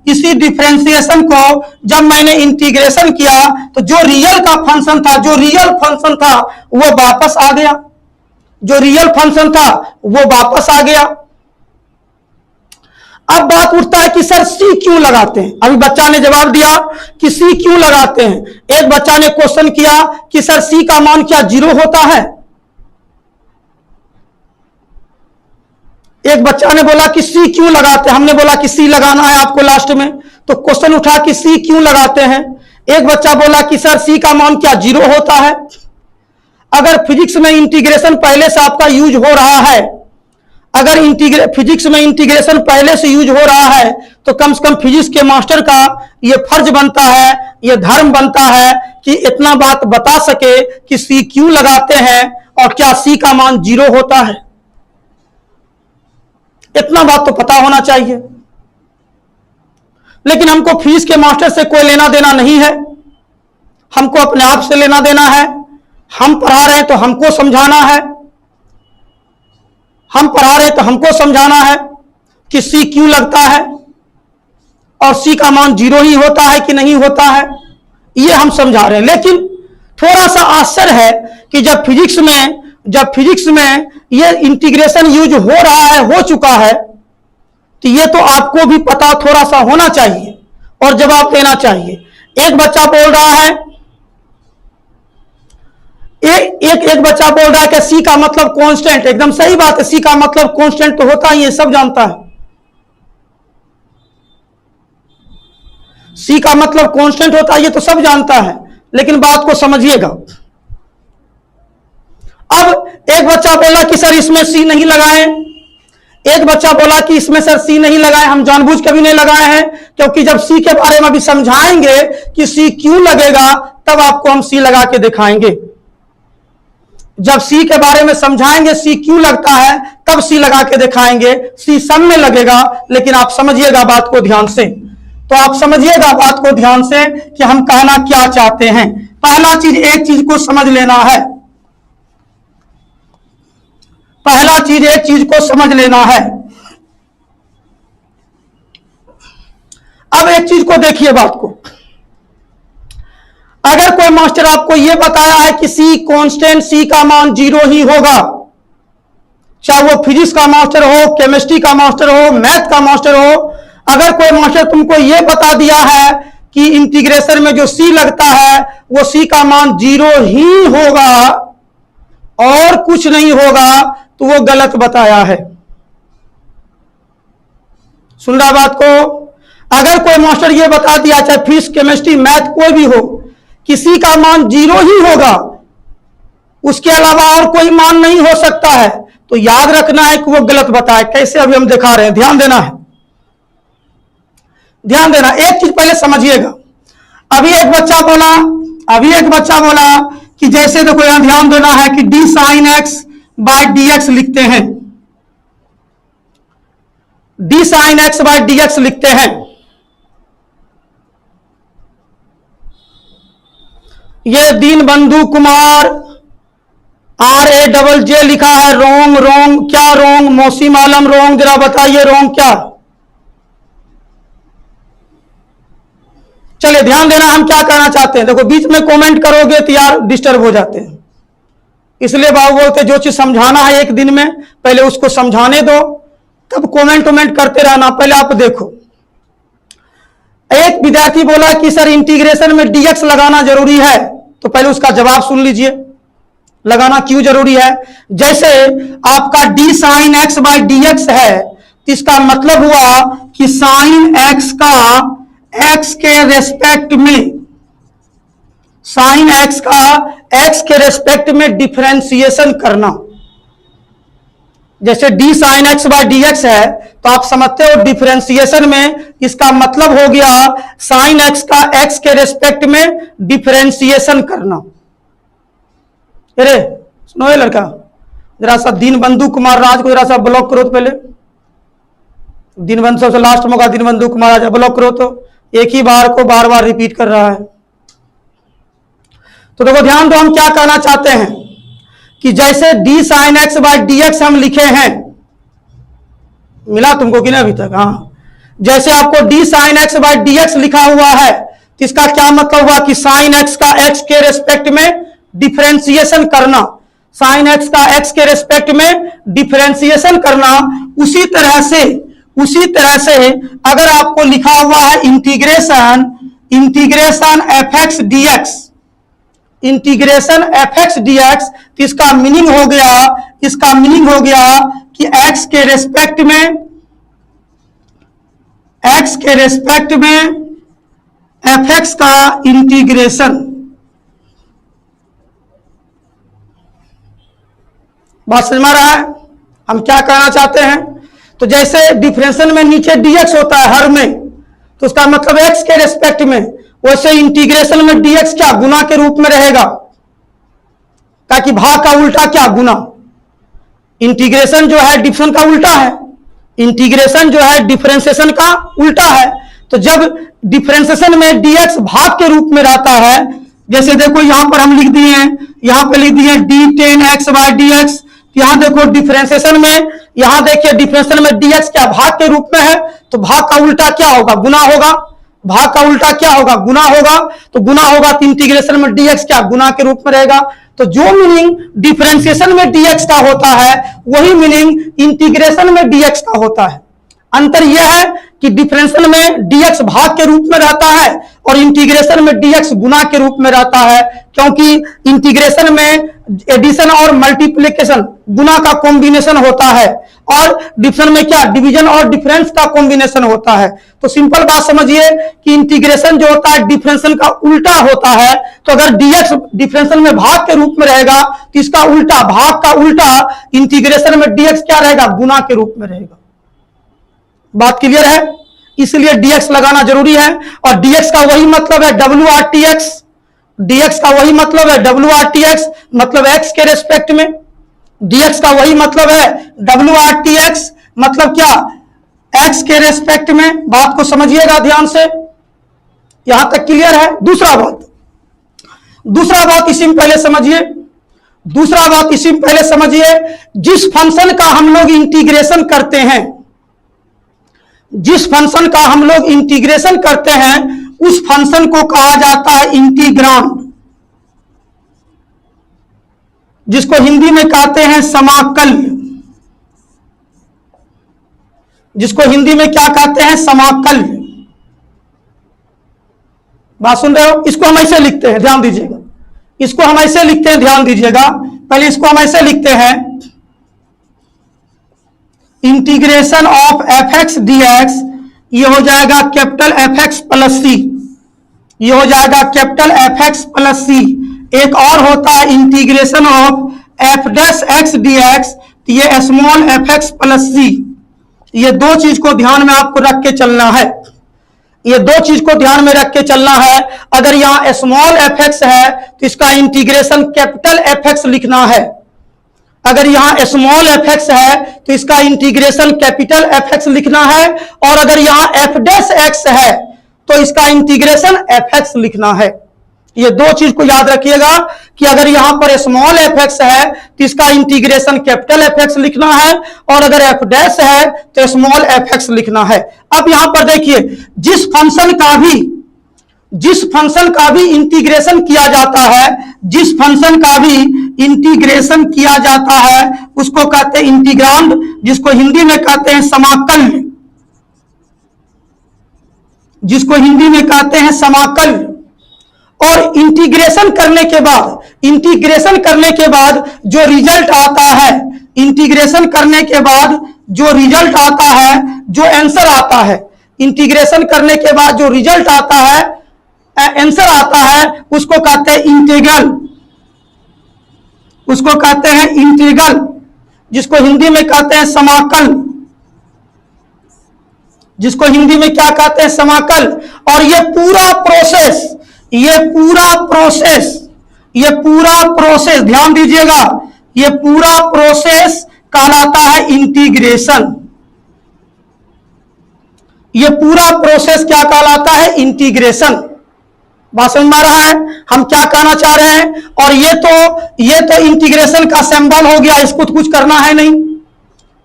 इसी डिफरेंशिएशन को जब मैंने इंटीग्रेशन किया तो जो रियल का फंक्शन था, जो रियल फंक्शन था वो वापस आ गया, जो रियल फंक्शन था वो वापस आ गया। अब बात उठता है कि सर सी क्यों लगाते हैं? अभी बच्चा ने जवाब दिया कि सी क्यों लगाते हैं। एक बच्चा ने क्वेश्चन किया कि सर सी का मान क्या 0 होता है? एक बच्चा ने बोला कि सी क्यों लगाते हैं? हमने बोला कि सी लगाना है आपको लास्ट में, तो क्वेश्चन उठा कि सी क्यों लगाते हैं। एक बच्चा बोला कि सर सी का मान क्या 0 होता है? अगर फिजिक्स में इंटीग्रेशन पहले से आपका यूज हो रहा है, अगर फिजिक्स में इंटीग्रेशन पहले से यूज हो रहा है, तो कम से कम फिजिक्स के मास्टर का यह फर्ज बनता है, यह धर्म बनता है कि इतना बात बता सके कि सी क्यों लगाते हैं और क्या सी का मान 0 होता है। इतना बात तो पता होना चाहिए। लेकिन हमको फिजिक्स के मास्टर से कोई लेना देना नहीं है, हमको अपने आप से लेना देना है। हम पढ़ा रहे हैं तो हमको समझाना है, हम पढ़ा रहे तो हमको समझाना है कि सी क्यों लगता है और सी का मान 0 ही होता है कि नहीं होता है, ये हम समझा रहे हैं। लेकिन थोड़ा सा आश्चर्य है कि जब फिजिक्स में ये इंटीग्रेशन यूज हो रहा है, हो चुका है, तो ये तो आपको भी पता थोड़ा सा होना चाहिए और जवाब देना चाहिए। एक बच्चा बोल रहा है, एक बच्चा बोल रहा है कि सी का मतलब कांस्टेंट। एकदम सही बात है, सी का मतलब कांस्टेंट तो होता ही है, सब जानता है। सी का मतलब कांस्टेंट होता है, ये तो सब जानता है। लेकिन बात को समझिएगा। अब एक बच्चा बोला कि सर इसमें सी नहीं लगाएं, एक बच्चा बोला कि इसमें सर सी नहीं लगाएं। हम जानबूझ के भी नहीं लगाए हैं, क्योंकि जब सी के बारे में अभी समझाएंगे कि सी क्यों लगेगा, तब आपको हम सी लगा के दिखाएंगे। जब सी के बारे में समझाएंगे सी क्यों लगता है, तब सी लगा के दिखाएंगे। सी सब में लगेगा, लेकिन आप समझिएगा बात को ध्यान से। तो आप समझिएगा बात को ध्यान से कि हम कहना क्या चाहते हैं। पहला चीज, एक चीज को समझ लेना है, पहला चीज एक चीज को समझ लेना है। अब एक चीज को देखिए बात को। अगर कोई मास्टर आपको यह बताया है कि सी कांस्टेंट, सी का मान 0 ही होगा, चाहे वो फिजिक्स का मास्टर हो, केमिस्ट्री का मास्टर हो, मैथ का मास्टर हो, अगर कोई मास्टर तुमको यह बता दिया है कि इंटीग्रेशन में जो सी लगता है वो सी का मान 0 ही होगा और कुछ नहीं होगा, तो वो गलत बताया है। सुन रहा बात को? अगर कोई मास्टर ये बता दिया, चाहे फिजिक्स, केमिस्ट्री, मैथ कोई भी हो, किसी का मान 0 ही होगा, उसके अलावा और कोई मान नहीं हो सकता है, तो याद रखना है कि वो गलत बताए। कैसे? अभी हम दिखा रहे हैं, ध्यान देना है, ध्यान देना। एक चीज पहले समझिएगा। अभी एक बच्चा बोला कि जैसे देखो यहां ध्यान देना है कि D sine X by D X लिखते हैं, D sine X by D X लिखते हैं। ये दीनबंधु कुमार RAJJ लिखा है। रोंग, रोंग क्या रोंग? मौसीम आलम रोंग, जरा बताइए रोंग क्या? चलिए ध्यान देना, हम क्या कहना चाहते हैं। देखो बीच में कमेंट करोगे तो यार डिस्टर्ब हो जाते हैं, इसलिए बाबू बोलते जो चीज समझाना है एक दिन में पहले उसको समझाने दो, तब कमेंट करते रहना। पहले आप देखो, एक विद्यार्थी बोला कि सर इंटीग्रेशन में dx लगाना जरूरी है, तो पहले उसका जवाब सुन लीजिए, लगाना क्यों जरूरी है। जैसे आपका d sine X by dx है, तो इसका मतलब हुआ कि साइन एक्स का x के रेस्पेक्ट में, साइन एक्स का x के रेस्पेक्ट में डिफरेंशिएशन करना। जैसे d sine X by dx है, तो आप समझते हो डिफरेंशिएशन में इसका मतलब हो गया साइन एक्स का x के रेस्पेक्ट में डिफरेंशिएशन करना। अरे सुनो ये लड़का, जरा सा दीनबंधु कुमार राज को जरा सा ब्लॉक करो तो पहले। दीनबंधु सबसे लास्ट मौका, दीनबंधु कुमार राज ब्लॉक करो तो। एक ही बार को बार बार रिपीट कर रहा है। तो देखो ध्यान दो, हम क्या कहना चाहते हैं कि जैसे d sin x by D x हम लिखे हैं, मिला तुमको कि नहीं अभी तक? हाँ, जैसे आपको d sin x by D x लिखा हुआ है, तो इसका क्या मतलब हुआ कि sin x का x के रेस्पेक्ट में डिफरेंशिएशन करना, sin x का x के रेस्पेक्ट में डिफरेंशिएशन करना। उसी तरह से अगर आपको लिखा हुआ है integration F x D x, integration F x D X, तो इसका मीनिंग हो गया कि x के रेस्पेक्ट में एफ एक्स का इंटीग्रेशन। बात समझ में आ रहा है हम क्या कहना चाहते हैं? तो जैसे डिफरेंशियल में नीचे dx होता है हर में, तो उसका मतलब x के रेस्पेक्ट में, वैसे इंटीग्रेशन में dx क्या गुना के रूप में रहेगा, ताकि भाग का उल्टा क्या गुना। इंटीग्रेशन जो है डिफरेंशिएशन का उल्टा है, इंटीग्रेशन जो है डिफरेंशिएशन का उल्टा है। तो जब डिफरेंशिएशन में dx भाग के रूप में रहता है, जैसे देखो यहां पर हम लिख दिए हैं, यहां पे लिख दिए d tan x by D x. यहां देखो डिफरेंशिएशन में, यहां देखिए डिफरेंशिएशन में dx क्या भाग के रूप में है, तो भाग का उल्टा क्या होगा, गुना होगा। भाग का उल्टा क्या होगा, गुना होगा। तो गुना होगा तो इंटीग्रेशन में dx क्या गुना के रूप में रहेगा। तो जो मीनिंग डिफरेंशिएशन में dx का होता है, वही मीनिंग इंटीग्रेशन में dx का होता है। अंतर यह है कि डिफरेंशियल में dx भाग के रूप में रहता है और इंटीग्रेशन में dx गुना के रूप में रहता है, क्योंकि इंटीग्रेशन में एडिशन और मल्टीप्लिकेशन गुना का कॉम्बिनेशन होता है, और डिफरेंशियल में क्या डिवीजन और डिफरेंस का कॉम्बिनेशन होता है। तो सिंपल बात समझिए कि इंटीग्रेशन जो होता है डिफरेंशियल का उल्टा होता है। तो अगर dx डिफरेंशियल में भाग के रूप में रहेगा, तो इसका उल्टा, भाग का उल्टा इंटीग्रेशन में dx क्या रहेगा, गुना के रूप में रहेगा। बात क्लियर है? इसलिए dx लगाना जरूरी है। और dx का वही मतलब है WRTX, dx का वही मतलब है WRTX, मतलब x के रेस्पेक्ट में। dx का वही मतलब है WRTX, मतलब क्या, x के रेस्पेक्ट में। बात को समझिएगा ध्यान से, यहां तक क्लियर है? दूसरा बात इसी में पहले समझिए, जिस फंक्शन का हम लोग इंटीग्रेशन करते हैं, उस फंक्शन को कहा जाता है इंटीग्रांड, जिसको हिंदी में कहते हैं समाकल्य। समाकल्य। बात सुन रहे हो? इसको हम ऐसे लिखते हैं, ध्यान दीजिएगा। पहले इसको हम ऐसे लिखते हैं, integration of F x D X, ये हो जाएगा कैपिटल एफ एक्स प्लस सी, एक और होता है integration of F dash x D X, ये स्मॉल एफ एक्स प्लस सी। ये दो चीज को ध्यान में आपको रख के चलना है। अगर यहाँ स्मॉल एफ एक्स है तो इसका इंटीग्रेशन कैपिटल एफ एक्स लिखना है। अगर यहाँ स्मॉल एफ एक्स है तो इसका इंटीग्रेशन कैपिटल एफ एक्स लिखना है। और अगर यहाँ एफ डैश एक्स है तो इसका इंटीग्रेशन एफ एक्स लिखना है। ये दो चीज को याद रखिएगा कि अगर यहां पर स्मॉल एफ एक्स है तो इसका इंटीग्रेशन कैपिटल एफ एक्स लिखना है, और अगर एफ डैश है तो स्मॉल एफ एक्स लिखना है। अब यहां पर देखिए, जिस फंक्शन का भी इंटीग्रेशन किया जाता है, उसको कहते हैं इंटीग्रांड, जिसको हिंदी में कहते हैं समाकल्य। और इंटीग्रेशन करने के बाद जो रिजल्ट आता है, जो आंसर आता है, इंटीग्रेशन करने के बाद जो रिजल्ट आता है, आंसर आता है, उसको कहते हैं इंटीग्रल, जिसको हिंदी में कहते हैं समाकल, जिसको हिंदी में क्या कहते हैं, समाकल। और ये पूरा प्रोसेस ये पूरा प्रोसेस ध्यान दीजिएगा, ये पूरा प्रोसेस कहलाता है इंटीग्रेशन। ये पूरा प्रोसेस क्या कहलाता है? इंटीग्रेशन। बात समझ में आ रहा है हम क्या कहना चाह रहे हैं? और ये तो इंटीग्रेशन का सिंबल हो गया, इसको तो कुछ करना है नहीं।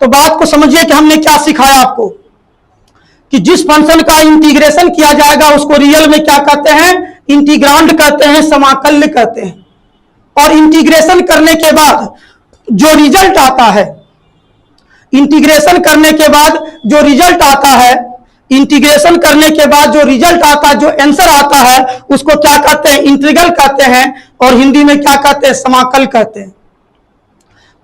तो बात को समझिए कि हमने क्या सिखाया आपको कि जिस फंक्शन का इंटीग्रेशन किया जाएगा उसको रियल में क्या कहते हैं? इंटीग्रांड कहते हैं, समाकल्य कहते हैं। और इंटीग्रेशन करने के बाद जो रिजल्ट आता है, इंटीग्रेशन करने के बाद जो रिजल्ट आता है, इंटीग्रेशन करने के बाद जो रिजल्ट आता है, जो आंसर आता है, उसको क्या कहते हैं? इंटीग्रल कहते हैं। और हिंदी में क्या कहते हैं? समाकल कहते हैं।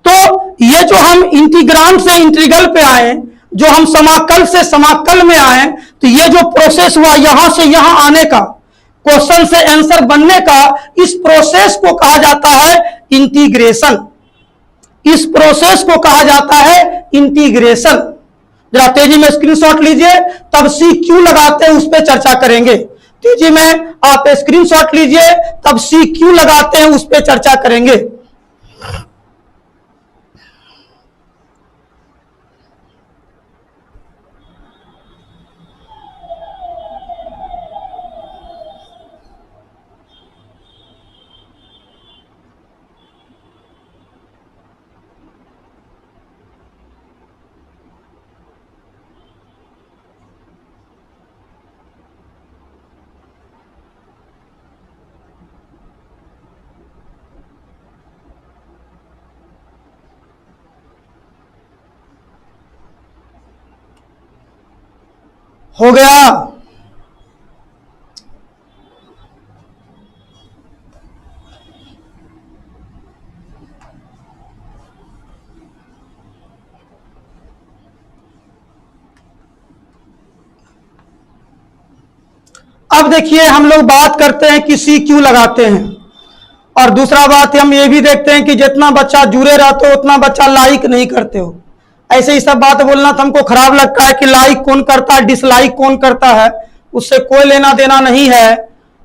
तो ये जो हम इंटीग्रांड से इंटीग्रल पे आए, जो हम समाकल से समाकल में आए, तो ये जो प्रोसेस हुआ यहां से यहां आने का, क्वेश्चन से आंसर बनने का, इस प्रोसेस को कहा जाता है इंटीग्रेशन। इस प्रोसेस को कहा जाता है इंटीग्रेशन। जरा तेजी में स्क्रीनशॉट लीजिए, तब सी क्यों लगाते हैं उस पर चर्चा करेंगे। तेजी में आप स्क्रीनशॉट लीजिए, तब सी क्यों लगाते हैं उस पर चर्चा करेंगे। हो गया? अब देखिए हम लोग बात करते हैं कि सी क्यों लगाते हैं, और दूसरा बात हम ये भी देखते हैं कि जितना बच्चा जुड़े रहते हो उतना बच्चा लाइक नहीं करते हो। ऐसे ही सब बात बोलना तो हमको खराब लगता है कि लाइक कौन करता है, डिसलाइक कौन करता है, उससे कोई लेना देना नहीं है।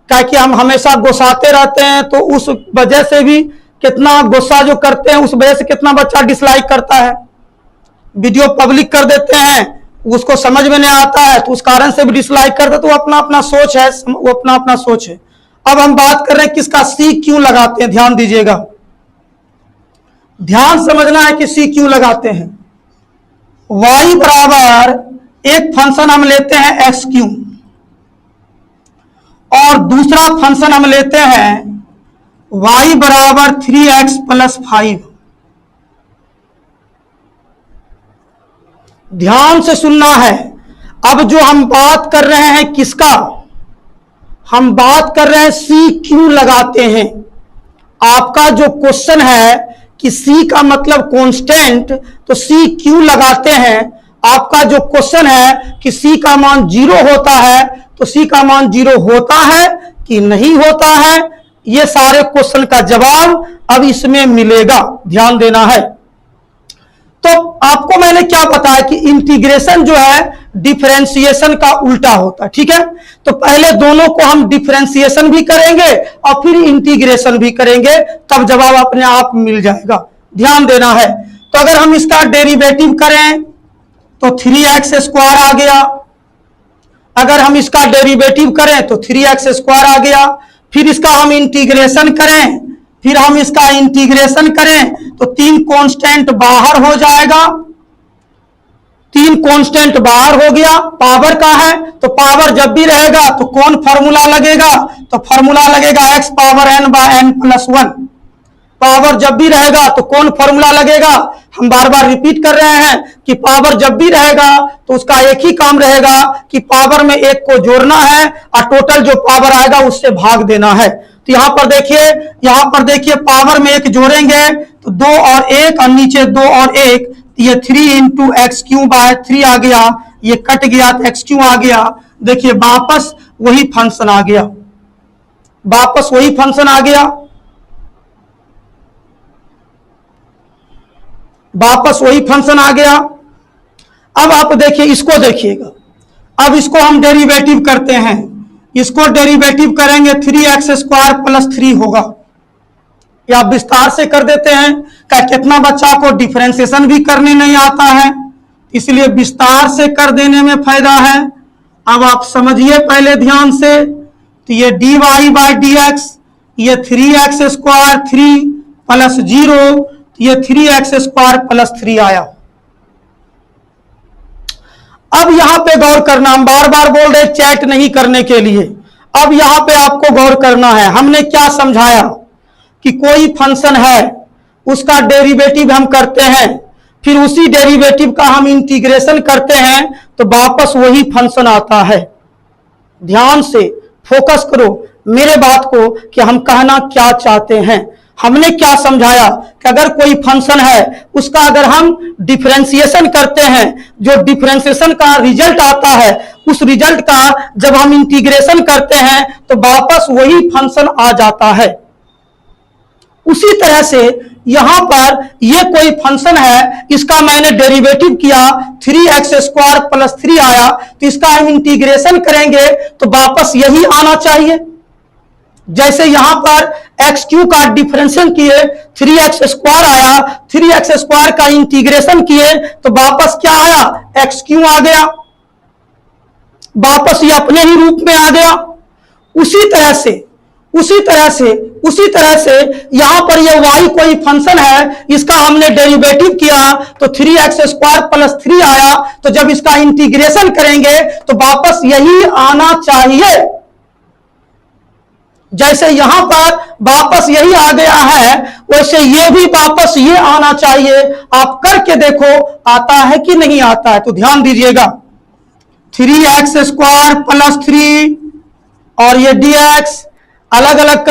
क्या कि हम हमेशा गुस्साते रहते हैं, तो उस वजह से भी कितना गुस्सा जो करते हैं उस वजह से कितना बच्चा डिसलाइक करता है। वीडियो पब्लिक कर देते हैं, उसको समझ में नहीं आता है तो उस कारण से भी डिसलाइक करते, तो अपना अपना सोच है, वो अपना अपना सोच है। अब हम बात कर रहे हैं किसका, सी क्यों लगाते हैं। ध्यान दीजिएगा, ध्यान समझना है कि सी क्यों लगाते हैं। y बराबर एक फंक्शन हम लेते हैं एक्स क्यू, और दूसरा फंक्शन हम लेते हैं y बराबर 3x + 5। ध्यान से सुनना है। अब जो हम बात कर रहे हैं किसका, हम बात कर रहे हैं सी क्यों लगाते हैं। आपका जो क्वेश्चन है कि सी का मतलब कांस्टेंट, तो सी क्यों लगाते हैं। आपका जो क्वेश्चन है कि सी का मान 0 होता है, तो सी का मान 0 होता है कि नहीं होता है, ये सारे क्वेश्चन का जवाब अब इसमें मिलेगा। ध्यान देना है। तो आपको मैंने क्या बताया कि इंटीग्रेशन जो है डिफरेंशिएशन का उल्टा होता है। ठीक है, तो पहले दोनों को हम डिफरेंशिएशन भी करेंगे और फिर इंटीग्रेशन भी करेंगे, तब जवाब अपने आप मिल जाएगा। ध्यान देना है। तो अगर हम इसका डेरिवेटिव करें तो 3x² आ गया। अगर हम इसका डेरिवेटिव करें तो 3x² आ गया। फिर इसका हम इंटीग्रेशन करें, फिर हम इसका इंटीग्रेशन करें तो 3 कांस्टेंट बाहर हो जाएगा। 3 कांस्टेंट बाहर हो गया। पावर का है तो पावर जब भी रहेगा तो कौन फॉर्मूला लगेगा, तो फॉर्मूला लगेगा x⁴n/n+1। पावर जब भी रहेगा तो कौन फॉर्मूला लगेगा। हम बार बार रिपीट कर रहे हैं कि पावर जब भी रहेगा तो उसका एक ही काम रहेगा कि पावर में एक को जोड़ना है और टोटल जो पावर आएगा उससे भाग देना है। तो यहां पर देखिए पावर में एक जोड़ेंगे तो 2 और 1 और नीचे 2 और 1, ये 3 × x³/3 आ गया। ये कट गया तो x³ आ गया। देखिए वापस वही फंक्शन आ गया, वापस वही फंक्शन आ गया, वापस वही फंक्शन आ गया। अब आप देखिए, इसको देखिएगा। अब इसको हम डेरिवेटिव करते हैं। इसको डेरिवेटिव करेंगे 3x² + 3 होगा। या विस्तार से कर देते हैं। क्या कितना बच्चा को डिफरेंशिएशन भी करने नहीं आता है, इसलिए विस्तार से कर देने में फायदा है। अब आप समझिए पहले ध्यान से, तो ये dy बाई डी एक्स, ये 3x स्क्वायर 3 प्लस 0, ये 3x स्क्वायर प्लस 3 आया। अब यहां पे गौर करना, हम बार बार बोल रहे चैट नहीं करने के लिए। अब यहां पे आपको गौर करना है, हमने क्या समझाया कि कोई फंक्शन है, उसका डेरिवेटिव हम करते हैं, फिर उसी डेरिवेटिव का हम इंटीग्रेशन करते हैं तो वापस वही फंक्शन आता है। ध्यान से फोकस करो मेरे बात को कि हम कहना क्या चाहते हैं। हमने क्या समझाया कि अगर कोई फंक्शन है, उसका अगर हम डिफरेंशिएशन करते हैं, जो डिफरेंशिएशन का रिजल्ट आता है, उस रिजल्ट का जब हम इंटीग्रेशन करते हैं तो वापस वही फंक्शन आ जाता है। उसी तरह से यहां पर ये कोई फंक्शन है, इसका मैंने डेरिवेटिव किया 3x स्क्वायर प्लस 3 आया, तो इसका हम इंटीग्रेशन करेंगे तो वापस यही आना चाहिए। जैसे यहां पर एक्स क्यू का डिफरेंशियल किए 3x स्क्वायर आया, 3x स्क्वायर का इंटीग्रेशन किए तो वापस क्या आया, एक्स क्यू आ गया, वापस ये अपने ही रूप में आ गया। उसी तरह से यहां पर ये y कोई फंक्शन है, इसका हमने डेरिवेटिव किया तो 3x स्क्वायर प्लस 3 आया, तो जब इसका इंटीग्रेशन करेंगे तो वापस यही आना चाहिए। जैसे यहां पर वापस यही आ गया है, वैसे ये भी वापस ये आना चाहिए। आप करके देखो आता है कि नहीं आता है। तो ध्यान दीजिएगा, 3x स्क्वायर प्लस 3 और ये dx अलग अलग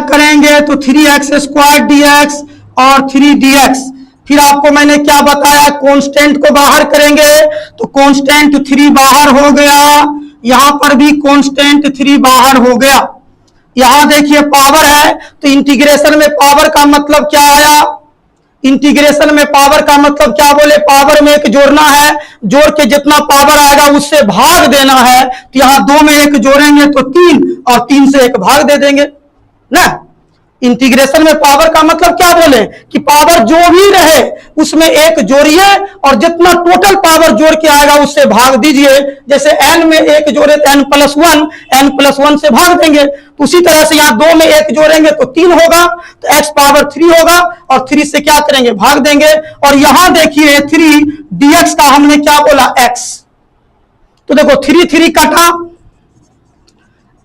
करेंगे तो 3x स्क्वायर dx और 3dx। फिर आपको मैंने क्या बताया, कांस्टेंट को बाहर करेंगे तो कांस्टेंट 3 बाहर हो गया, यहां पर भी कांस्टेंट 3 बाहर हो गया। यहां देखिए पावर है, तो इंटीग्रेशन में पावर का मतलब क्या आया, इंटीग्रेशन में पावर का मतलब क्या बोले, पावर में एक जोड़ना है, जोड़ के जितना पावर आएगा उससे भाग देना है। तो यहां 2 में 1 जोड़ेंगे तो 3 और 3 से 1 भाग दे देंगे ना। इंटीग्रेशन में पावर का मतलब क्या बोले कि पावर जो भी रहे उसमें 1 जोड़िए और जितना टोटल पावर जोड़ के आएगा उससे भाग दीजिए। जैसे n में 1 जोड़े तो n+1 से भाग देंगे। तो उसी तरह से यहाँ 2 में 1 जोड़ेंगे तो 3 होगा, तो x पावर 3 होगा और 3 से क्या करेंगे, भाग देंगे। और यहां देखिए 3 dx का हमने क्या बोला, x, तो देखो 3 कटा,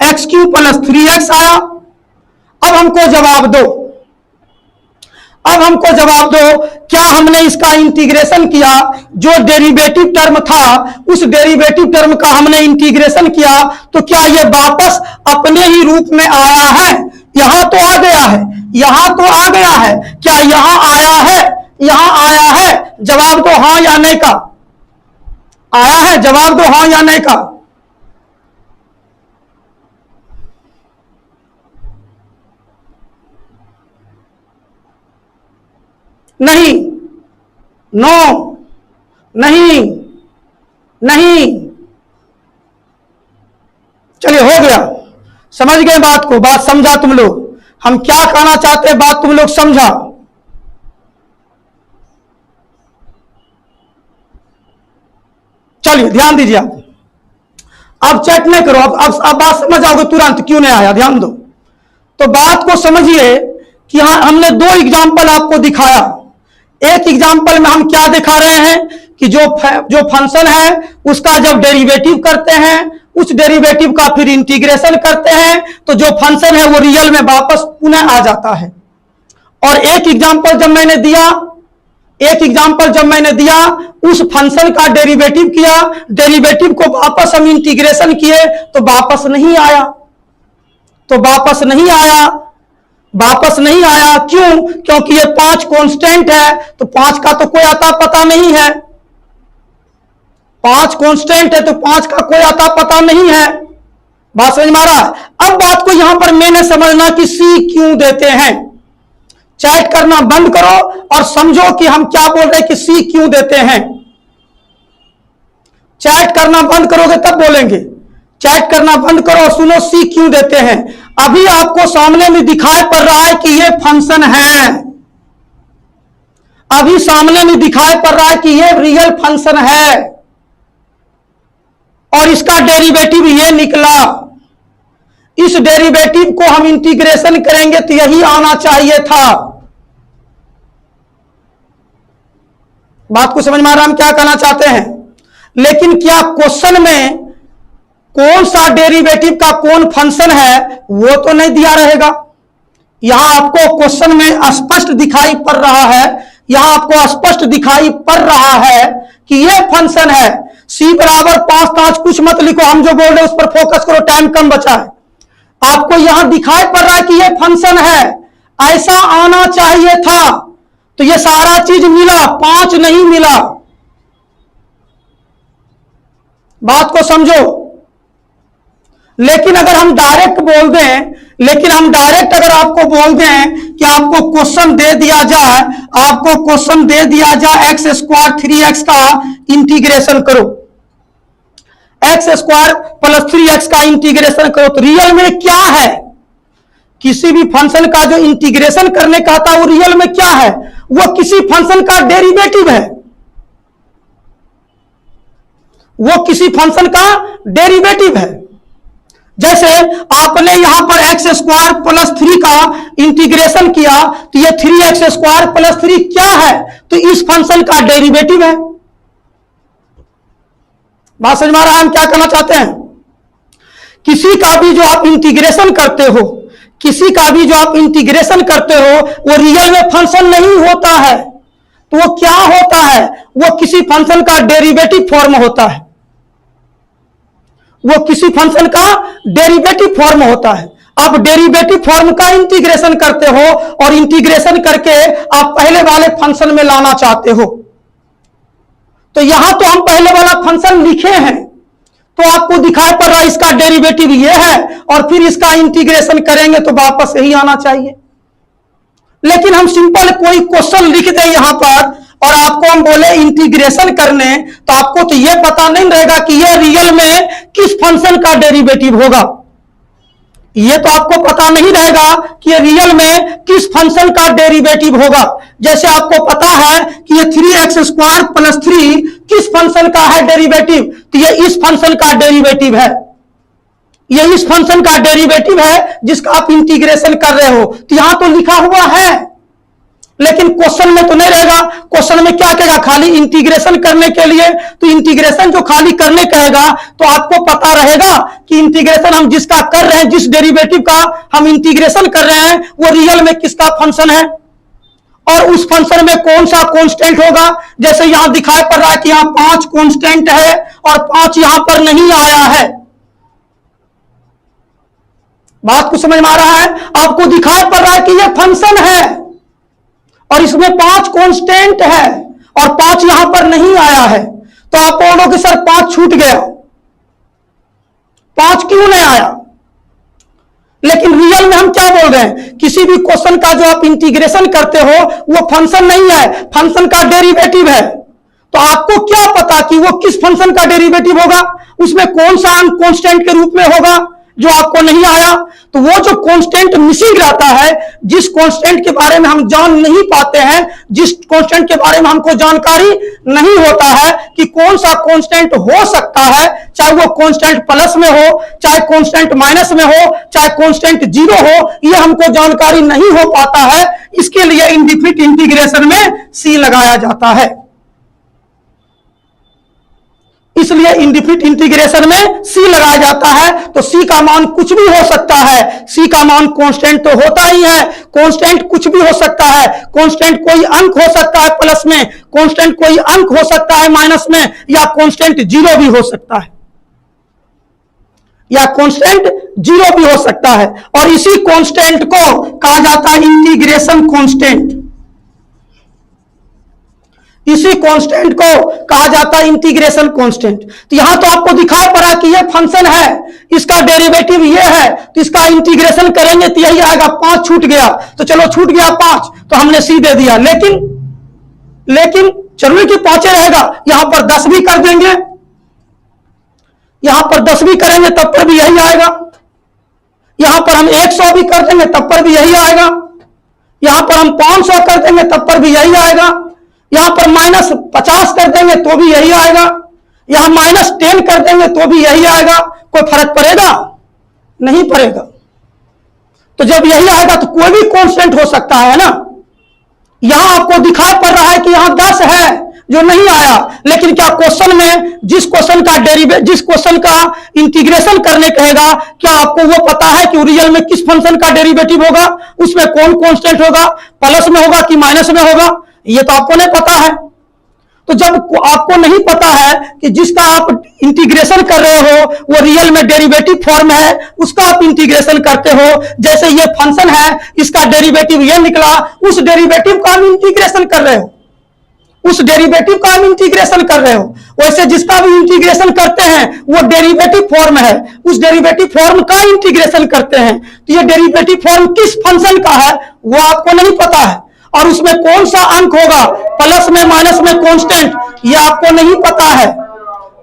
x क्यूब प्लस 3x आया। अब हमको जवाब दो, क्या हमने इसका इंटीग्रेशन किया, जो डेरिवेटिव टर्म था उस डेरिवेटिव टर्म का हमने इंटीग्रेशन किया तो क्या ये वापस अपने ही रूप में आया है? यहां तो आ गया है, क्या यहां आया है? जवाब दो हां या नहीं का। आया है, जवाब दो हां या नहीं का। नहीं, नो, नहीं। चलिए हो गया, समझ गए बात को, बात समझा तुम लोग, हम क्या कहना चाहते हैं बात तुम लोग समझा। चलिए ध्यान दीजिए, आप चेक नहीं करो, अब बात समझ आओगे तुरंत क्यों नहीं आया, ध्यान दो। तो बात को समझिए कि हाँ, हमने 2 एग्जाम्पल आपको दिखाया। एक एग्जाम्पल में हम क्या दिखा रहे हैं कि जो फंक्शन है उसका जब डेरिवेटिव करते हैं, उस डेरिवेटिव का फिर इंटीग्रेशन करते हैं तो जो फंक्शन है वो रियल में वापस पुनः आ जाता है। और एक एग्जाम्पल जब मैंने दिया उस फंक्शन का डेरिवेटिव किया, डेरिवेटिव को वापस हम इंटीग्रेशन किए तो वापस नहीं आया। क्यों? क्योंकि ये 5 कांस्टेंट है, तो 5 का तो कोई आता पता नहीं है। 5 कांस्टेंट है तो 5 का कोई आता पता नहीं है। बात समझ में आ रहा है? अब बात को यहां पर मैंने समझना कि सी क्यों देते हैं। चैट करना बंद करो और समझो कि हम क्या बोल रहे हैं कि सी क्यों देते हैं। चैट करना बंद करोगे तब बोलेंगे। चैट करना बंद करो और सुनो सी क्यों देते हैं। अभी आपको सामने में दिखाई पड़ रहा है कि ये फंक्शन है, अभी सामने में दिखाई पड़ रहा है कि ये रियल फंक्शन है और इसका डेरिवेटिव ये निकला। इस डेरिवेटिव को हम इंटीग्रेशन करेंगे तो यही आना चाहिए था। बात को समझ में आ रहा है हम क्या कहना चाहते हैं। लेकिन क्या क्वेश्चन में कौन सा डेरिवेटिव का कौन फंक्शन है वो तो नहीं दिया रहेगा। यहां आपको क्वेश्चन में स्पष्ट दिखाई पड़ रहा है, यहां आपको स्पष्ट दिखाई पड़ रहा है कि यह फंक्शन है। c बराबर 5 कुछ मत लिखो, हम जो बोल रहे हैं उस पर फोकस करो, टाइम कम बचा है। आपको यहां दिखाई पड़ रहा है कि यह फंक्शन है, ऐसा आना चाहिए था। तो यह सारा चीज मिला, 5 नहीं मिला। बात को समझो। लेकिन अगर हम डायरेक्ट बोल दें, लेकिन हम डायरेक्ट अगर आपको बोल दें कि आपको क्वेश्चन दे दिया जाए, आपको क्वेश्चन दे दिया जाए x स्क्वायर 3x का इंटीग्रेशन करो, x स्क्वायर प्लस 3x का इंटीग्रेशन करो, तो रियल में क्या है। किसी भी फंक्शन का जो इंटीग्रेशन करने का था वो रियल में क्या है, वो किसी फंक्शन का डेरिवेटिव है, वो किसी फंक्शन का डेरिवेटिव है। जैसे आपने यहां पर x स्क्वायर प्लस 3 का इंटीग्रेशन किया तो ये 3x स्क्वायर प्लस 3 क्या है, तो इस फंक्शन का डेरिवेटिव है। बात समझ में आ रहा है हम क्या कहना चाहते हैं। किसी का भी जो आप इंटीग्रेशन करते हो, किसी का भी जो आप इंटीग्रेशन करते हो वो रियल में फंक्शन नहीं होता है, तो वो क्या होता है, वो किसी फंक्शन का डेरिवेटिव फॉर्म होता है, वो किसी फंक्शन का डेरिवेटिव फॉर्म होता है। आप डेरिवेटिव फॉर्म का इंटीग्रेशन करते हो और इंटीग्रेशन करके आप पहले वाले फंक्शन में लाना चाहते हो। तो यहां तो हम पहले वाला फंक्शन लिखे हैं, तो आपको दिखाई पड़ रहा है इसका डेरिवेटिव ये है और फिर इसका इंटीग्रेशन करेंगे तो वापस यही आना चाहिए। लेकिन हम सिंपल कोई क्वेश्चन लिख दें यहां पर और आपको हम बोले इंटीग्रेशन करने, तो आपको तो यह पता नहीं रहेगा कि यह रियल में किस फंक्शन का डेरिवेटिव होगा। यह तो आपको पता नहीं रहेगा कि यह रियल में किस फंक्शन का डेरिवेटिव होगा। जैसे आपको पता है कि यह 3x स्क्वायर प्लस 3 किस फंक्शन का है डेरिवेटिव, तो यह इस फंक्शन का डेरिवेटिव है, यह इस फंक्शन का डेरिवेटिव है जिसका आप इंटीग्रेशन कर रहे हो। तो यहां तो लिखा हुआ है, लेकिन क्वेश्चन में तो नहीं रहेगा। क्वेश्चन में क्या कहेगा, खाली इंटीग्रेशन करने के लिए, तो इंटीग्रेशन जो खाली करने कहेगा तो आपको पता रहेगा कि इंटीग्रेशन हम जिसका कर रहे हैं, जिस डेरिवेटिव का हम इंटीग्रेशन कर रहे हैं वो रियल में किसका फंक्शन है और उस फंक्शन में कौन सा कांस्टेंट होगा। जैसे यहां दिखाई पड़ रहा है कि यहां 5 कांस्टेंट है और 5 यहां पर नहीं आया है। बात को समझ में आ रहा है। आपको दिखाई पड़ रहा है कि यह फंक्शन है और इसमें 5 कांस्टेंट है और 5 यहां पर नहीं आया है, तो आप बोलोगे सर 5 छूट गया, 5 क्यों नहीं आया। लेकिन रियल में हम क्या बोल रहे हैं, किसी भी क्वेश्चन का जो आप इंटीग्रेशन करते हो वो फंक्शन नहीं है, फंक्शन का डेरिवेटिव है। तो आपको क्या पता कि वो किस फंक्शन का डेरिवेटिव होगा, उसमें कौन सा अंक कांस्टेंट के रूप में होगा जो आपको नहीं आया। तो वो जो कांस्टेंट मिसिंग रहता है, जिस कांस्टेंट के बारे में हम जान नहीं पाते हैं, जिस कांस्टेंट के बारे में हमको जानकारी नहीं होता है कि कौन सा कांस्टेंट हो सकता है, चाहे वो कांस्टेंट प्लस में हो, चाहे कांस्टेंट माइनस में हो, चाहे कांस्टेंट 0 हो, ये हमको जानकारी नहीं हो पाता है। इसके लिए इनडिफिनिट इंटीग्रेशन में सी लगाया जाता है। इसलिए इनडिफिनिट इंटीग्रेशन में सी लगाया जाता है। तो सी का मान कुछ भी हो सकता है, सी का मान कांस्टेंट तो होता ही है, कांस्टेंट कुछ भी हो सकता है, कांस्टेंट कोई अंक हो सकता है प्लस में, कांस्टेंट कोई अंक हो सकता है माइनस में, या कांस्टेंट 0 भी हो सकता है, या कांस्टेंट 0 भी हो सकता है। और इसी कांस्टेंट को कहा जाता है इंटीग्रेशन कांस्टेंट। इसी कांस्टेंट को कहा जाता है इंटीग्रेशन कांस्टेंट। तो यहां तो आपको दिखाई पड़ा कि ये फंक्शन है, इसका डेरिवेटिव ये है, तो इसका इंटीग्रेशन करेंगे तो यही आएगा। 5 छूट गया, तो चलो छूट गया 5, तो हमने सी दे दिया। लेकिन जरूरी कि 5 रहेगा, यहां पर 10 भी कर देंगे, यहां पर 10 भी करेंगे तब पर भी यही आएगा, यहां पर हम 100 भी कर देंगे तब पर भी यही आएगा, यहां पर हम 500 कर देंगे तब पर भी यही आएगा, यहां पर -50 कर देंगे तो भी यही आएगा, यहां -10 कर देंगे तो भी यही आएगा। कोई फर्क पड़ेगा? नहीं पड़ेगा। तो जब यही आएगा तो कोई भी कांस्टेंट हो सकता है ना। यहां आपको दिखाई पड़ रहा है कि यहां 10 है जो नहीं आया, लेकिन क्या क्वेश्चन में जिस क्वेश्चन का इंटीग्रेशन करने कहेगा, क्या आपको वो पता है कि रियल में किस फंक्शन का डेरिवेटिव होगा, उसमें कौन कांस्टेंट होगा, प्लस में होगा कि माइनस में होगा? ये तो आपको नहीं पता है। तो जब आपको नहीं पता है कि जिसका आप इंटीग्रेशन कर रहे हो वो रियल में डेरिवेटिव फॉर्म है, उसका आप इंटीग्रेशन करते हो, जैसे ये फंक्शन है इसका डेरिवेटिव ये निकला, उस डेरिवेटिव का हम इंटीग्रेशन कर रहे हो, उस डेरिवेटिव का हम इंटीग्रेशन कर रहे हो। वैसे जिसका भी इंटीग्रेशन करते हैं वो डेरिवेटिव फॉर्म है, उस डेरिवेटिव फॉर्म का इंटीग्रेशन करते हैं। तो ये डेरिवेटिव फॉर्म किस फंक्शन का है वो आपको नहीं पता है, और उसमें कौन सा अंक होगा, प्लस में माइनस में कांस्टेंट, ये आपको नहीं पता है।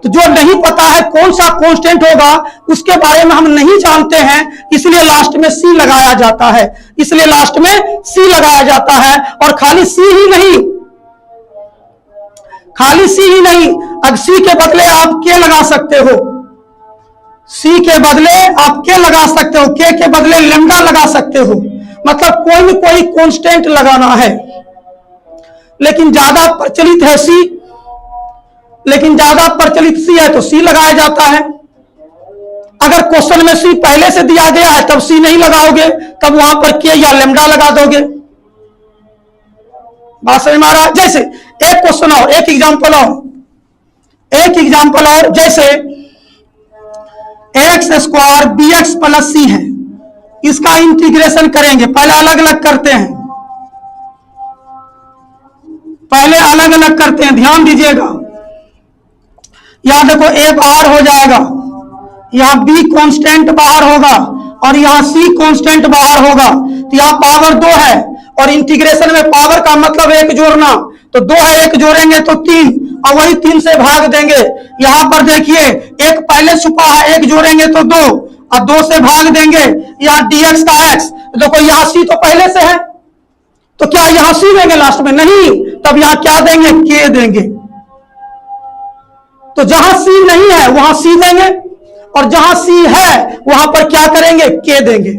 तो जो नहीं पता है कौन सा कांस्टेंट होगा उसके बारे में हम नहीं जानते हैं, इसलिए लास्ट में सी लगाया जाता है, इसलिए लास्ट में सी लगाया जाता है। और खाली सी ही नहीं, खाली सी ही नहीं, अब सी के बदले आप के लगा सकते हो, सी के बदले आप के लगा सकते हो, के बदले लेमडा लगा सकते हो, मतलब कोई न कोई कांस्टेंट लगाना है। लेकिन ज्यादा प्रचलित है सी, लेकिन ज्यादा प्रचलित सी है तो सी लगाया जाता है। अगर क्वेश्चन में सी पहले से दिया गया है तब सी नहीं लगाओगे, तब वहां पर के या लेमडा लगा दोगे। बात समझ में आ रहा है? जैसे एक क्वेश्चन और, एक एग्जांपल और, जैसे x² bx + c है, इसका इंटीग्रेशन करेंगे। पहले अलग अलग करते हैं, पहले अलग अलग करते हैं, ध्यान दीजिएगा। यहां देखो a बाहर हो जाएगा, यहां b कांस्टेंट बाहर होगा और यहां c कांस्टेंट बाहर होगा, तो यहां पावर 2 है और इंटीग्रेशन में पावर का मतलब 1 जोड़ना, तो 2 है 1 जोड़ेंगे तो 3 और वही 3 से भाग देंगे। यहां पर देखिए 1 पहले छुपा है, 1 जोड़ेंगे तो 2 और 2 से भाग देंगे। यहां dx का x, देखो यहां c तो पहले से है, तो क्या यहां c देंगे लास्ट में? नहीं, तब यहां क्या देंगे? k देंगे। तो जहां c नहीं है वहां c देंगे और जहां c है वहां पर क्या करेंगे? k देंगे।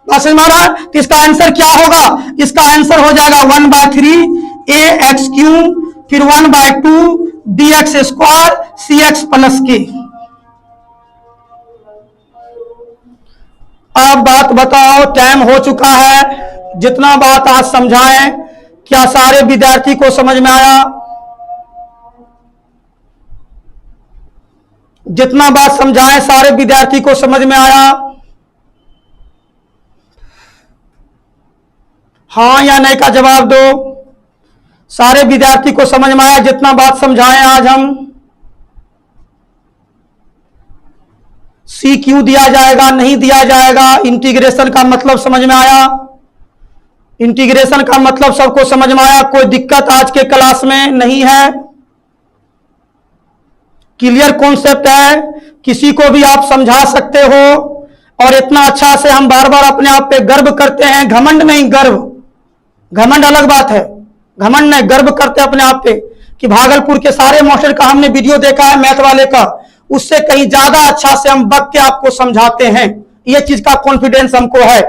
बात समझ में आ रहा है? तो इसका आंसर क्या होगा? इसका आंसर हो जाएगा 1/3 ax3, फिर 1/2 bx² cx + k। अब बात बताओ, टाइम हो चुका है, जितना बात आज समझाएं क्या सारे विद्यार्थी को समझ में आया? जितना बात समझाएं सारे विद्यार्थी को समझ में आया? हाँ या नहीं का जवाब दो। सारे विद्यार्थी को समझ में आया जितना बात समझाएं आज हम? सी क्यों दिया जाएगा, नहीं दिया जाएगा, इंटीग्रेशन का मतलब समझ में आया? इंटीग्रेशन का मतलब सबको समझ में आया? कोई दिक्कत आज के क्लास में नहीं है? क्लियर कॉन्सेप्ट है, किसी को भी आप समझा सकते हो। और इतना अच्छा से हम बार बार अपने आप पे गर्व करते हैं, घमंड नहीं, गर्व। घमंड अलग बात है, घमंड नहीं, गर्व करते हैं अपने आप पे कि भागलपुर के सारे मास्टर का हमने वीडियो देखा है, मैथ वाले का, उससे कहीं ज्यादा अच्छा से हम बक के आपको समझाते हैं। ये चीज का कॉन्फिडेंस हमको है,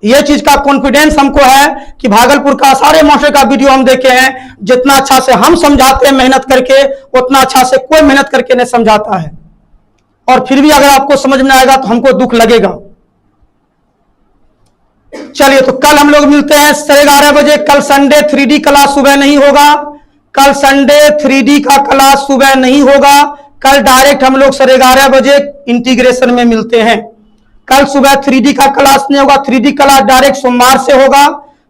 ये चीज का कॉन्फिडेंस हमको है कि भागलपुर का सारे मास्टर का वीडियो हम देखे हैं। जितना अच्छा से हम समझाते हैं मेहनत करके, उतना अच्छा से कोई मेहनत करके नहीं समझाता है। और फिर भी अगर आपको समझ में आएगा तो हमको दुख लगेगा। चलिए, तो कल हम लोग मिलते हैं 11:30 बजे। कल संडे 3D क्लास सुबह नहीं होगा, कल संडे 3D का क्लास सुबह नहीं होगा। कल डायरेक्ट हम लोग 11:30 बजे इंटीग्रेशन में मिलते हैं। कल सुबह 3D का क्लास नहीं होगा, 3D क्लास डायरेक्ट सोमवार से होगा,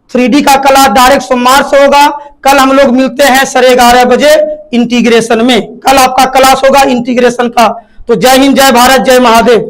3D का क्लास डायरेक्ट सोमवार से होगा। कल हम लोग मिलते हैं 11:30 बजे इंटीग्रेशन में। कल आपका क्लास होगा इंटीग्रेशन का। तो जय हिंद, जय भारत, जय महादेव।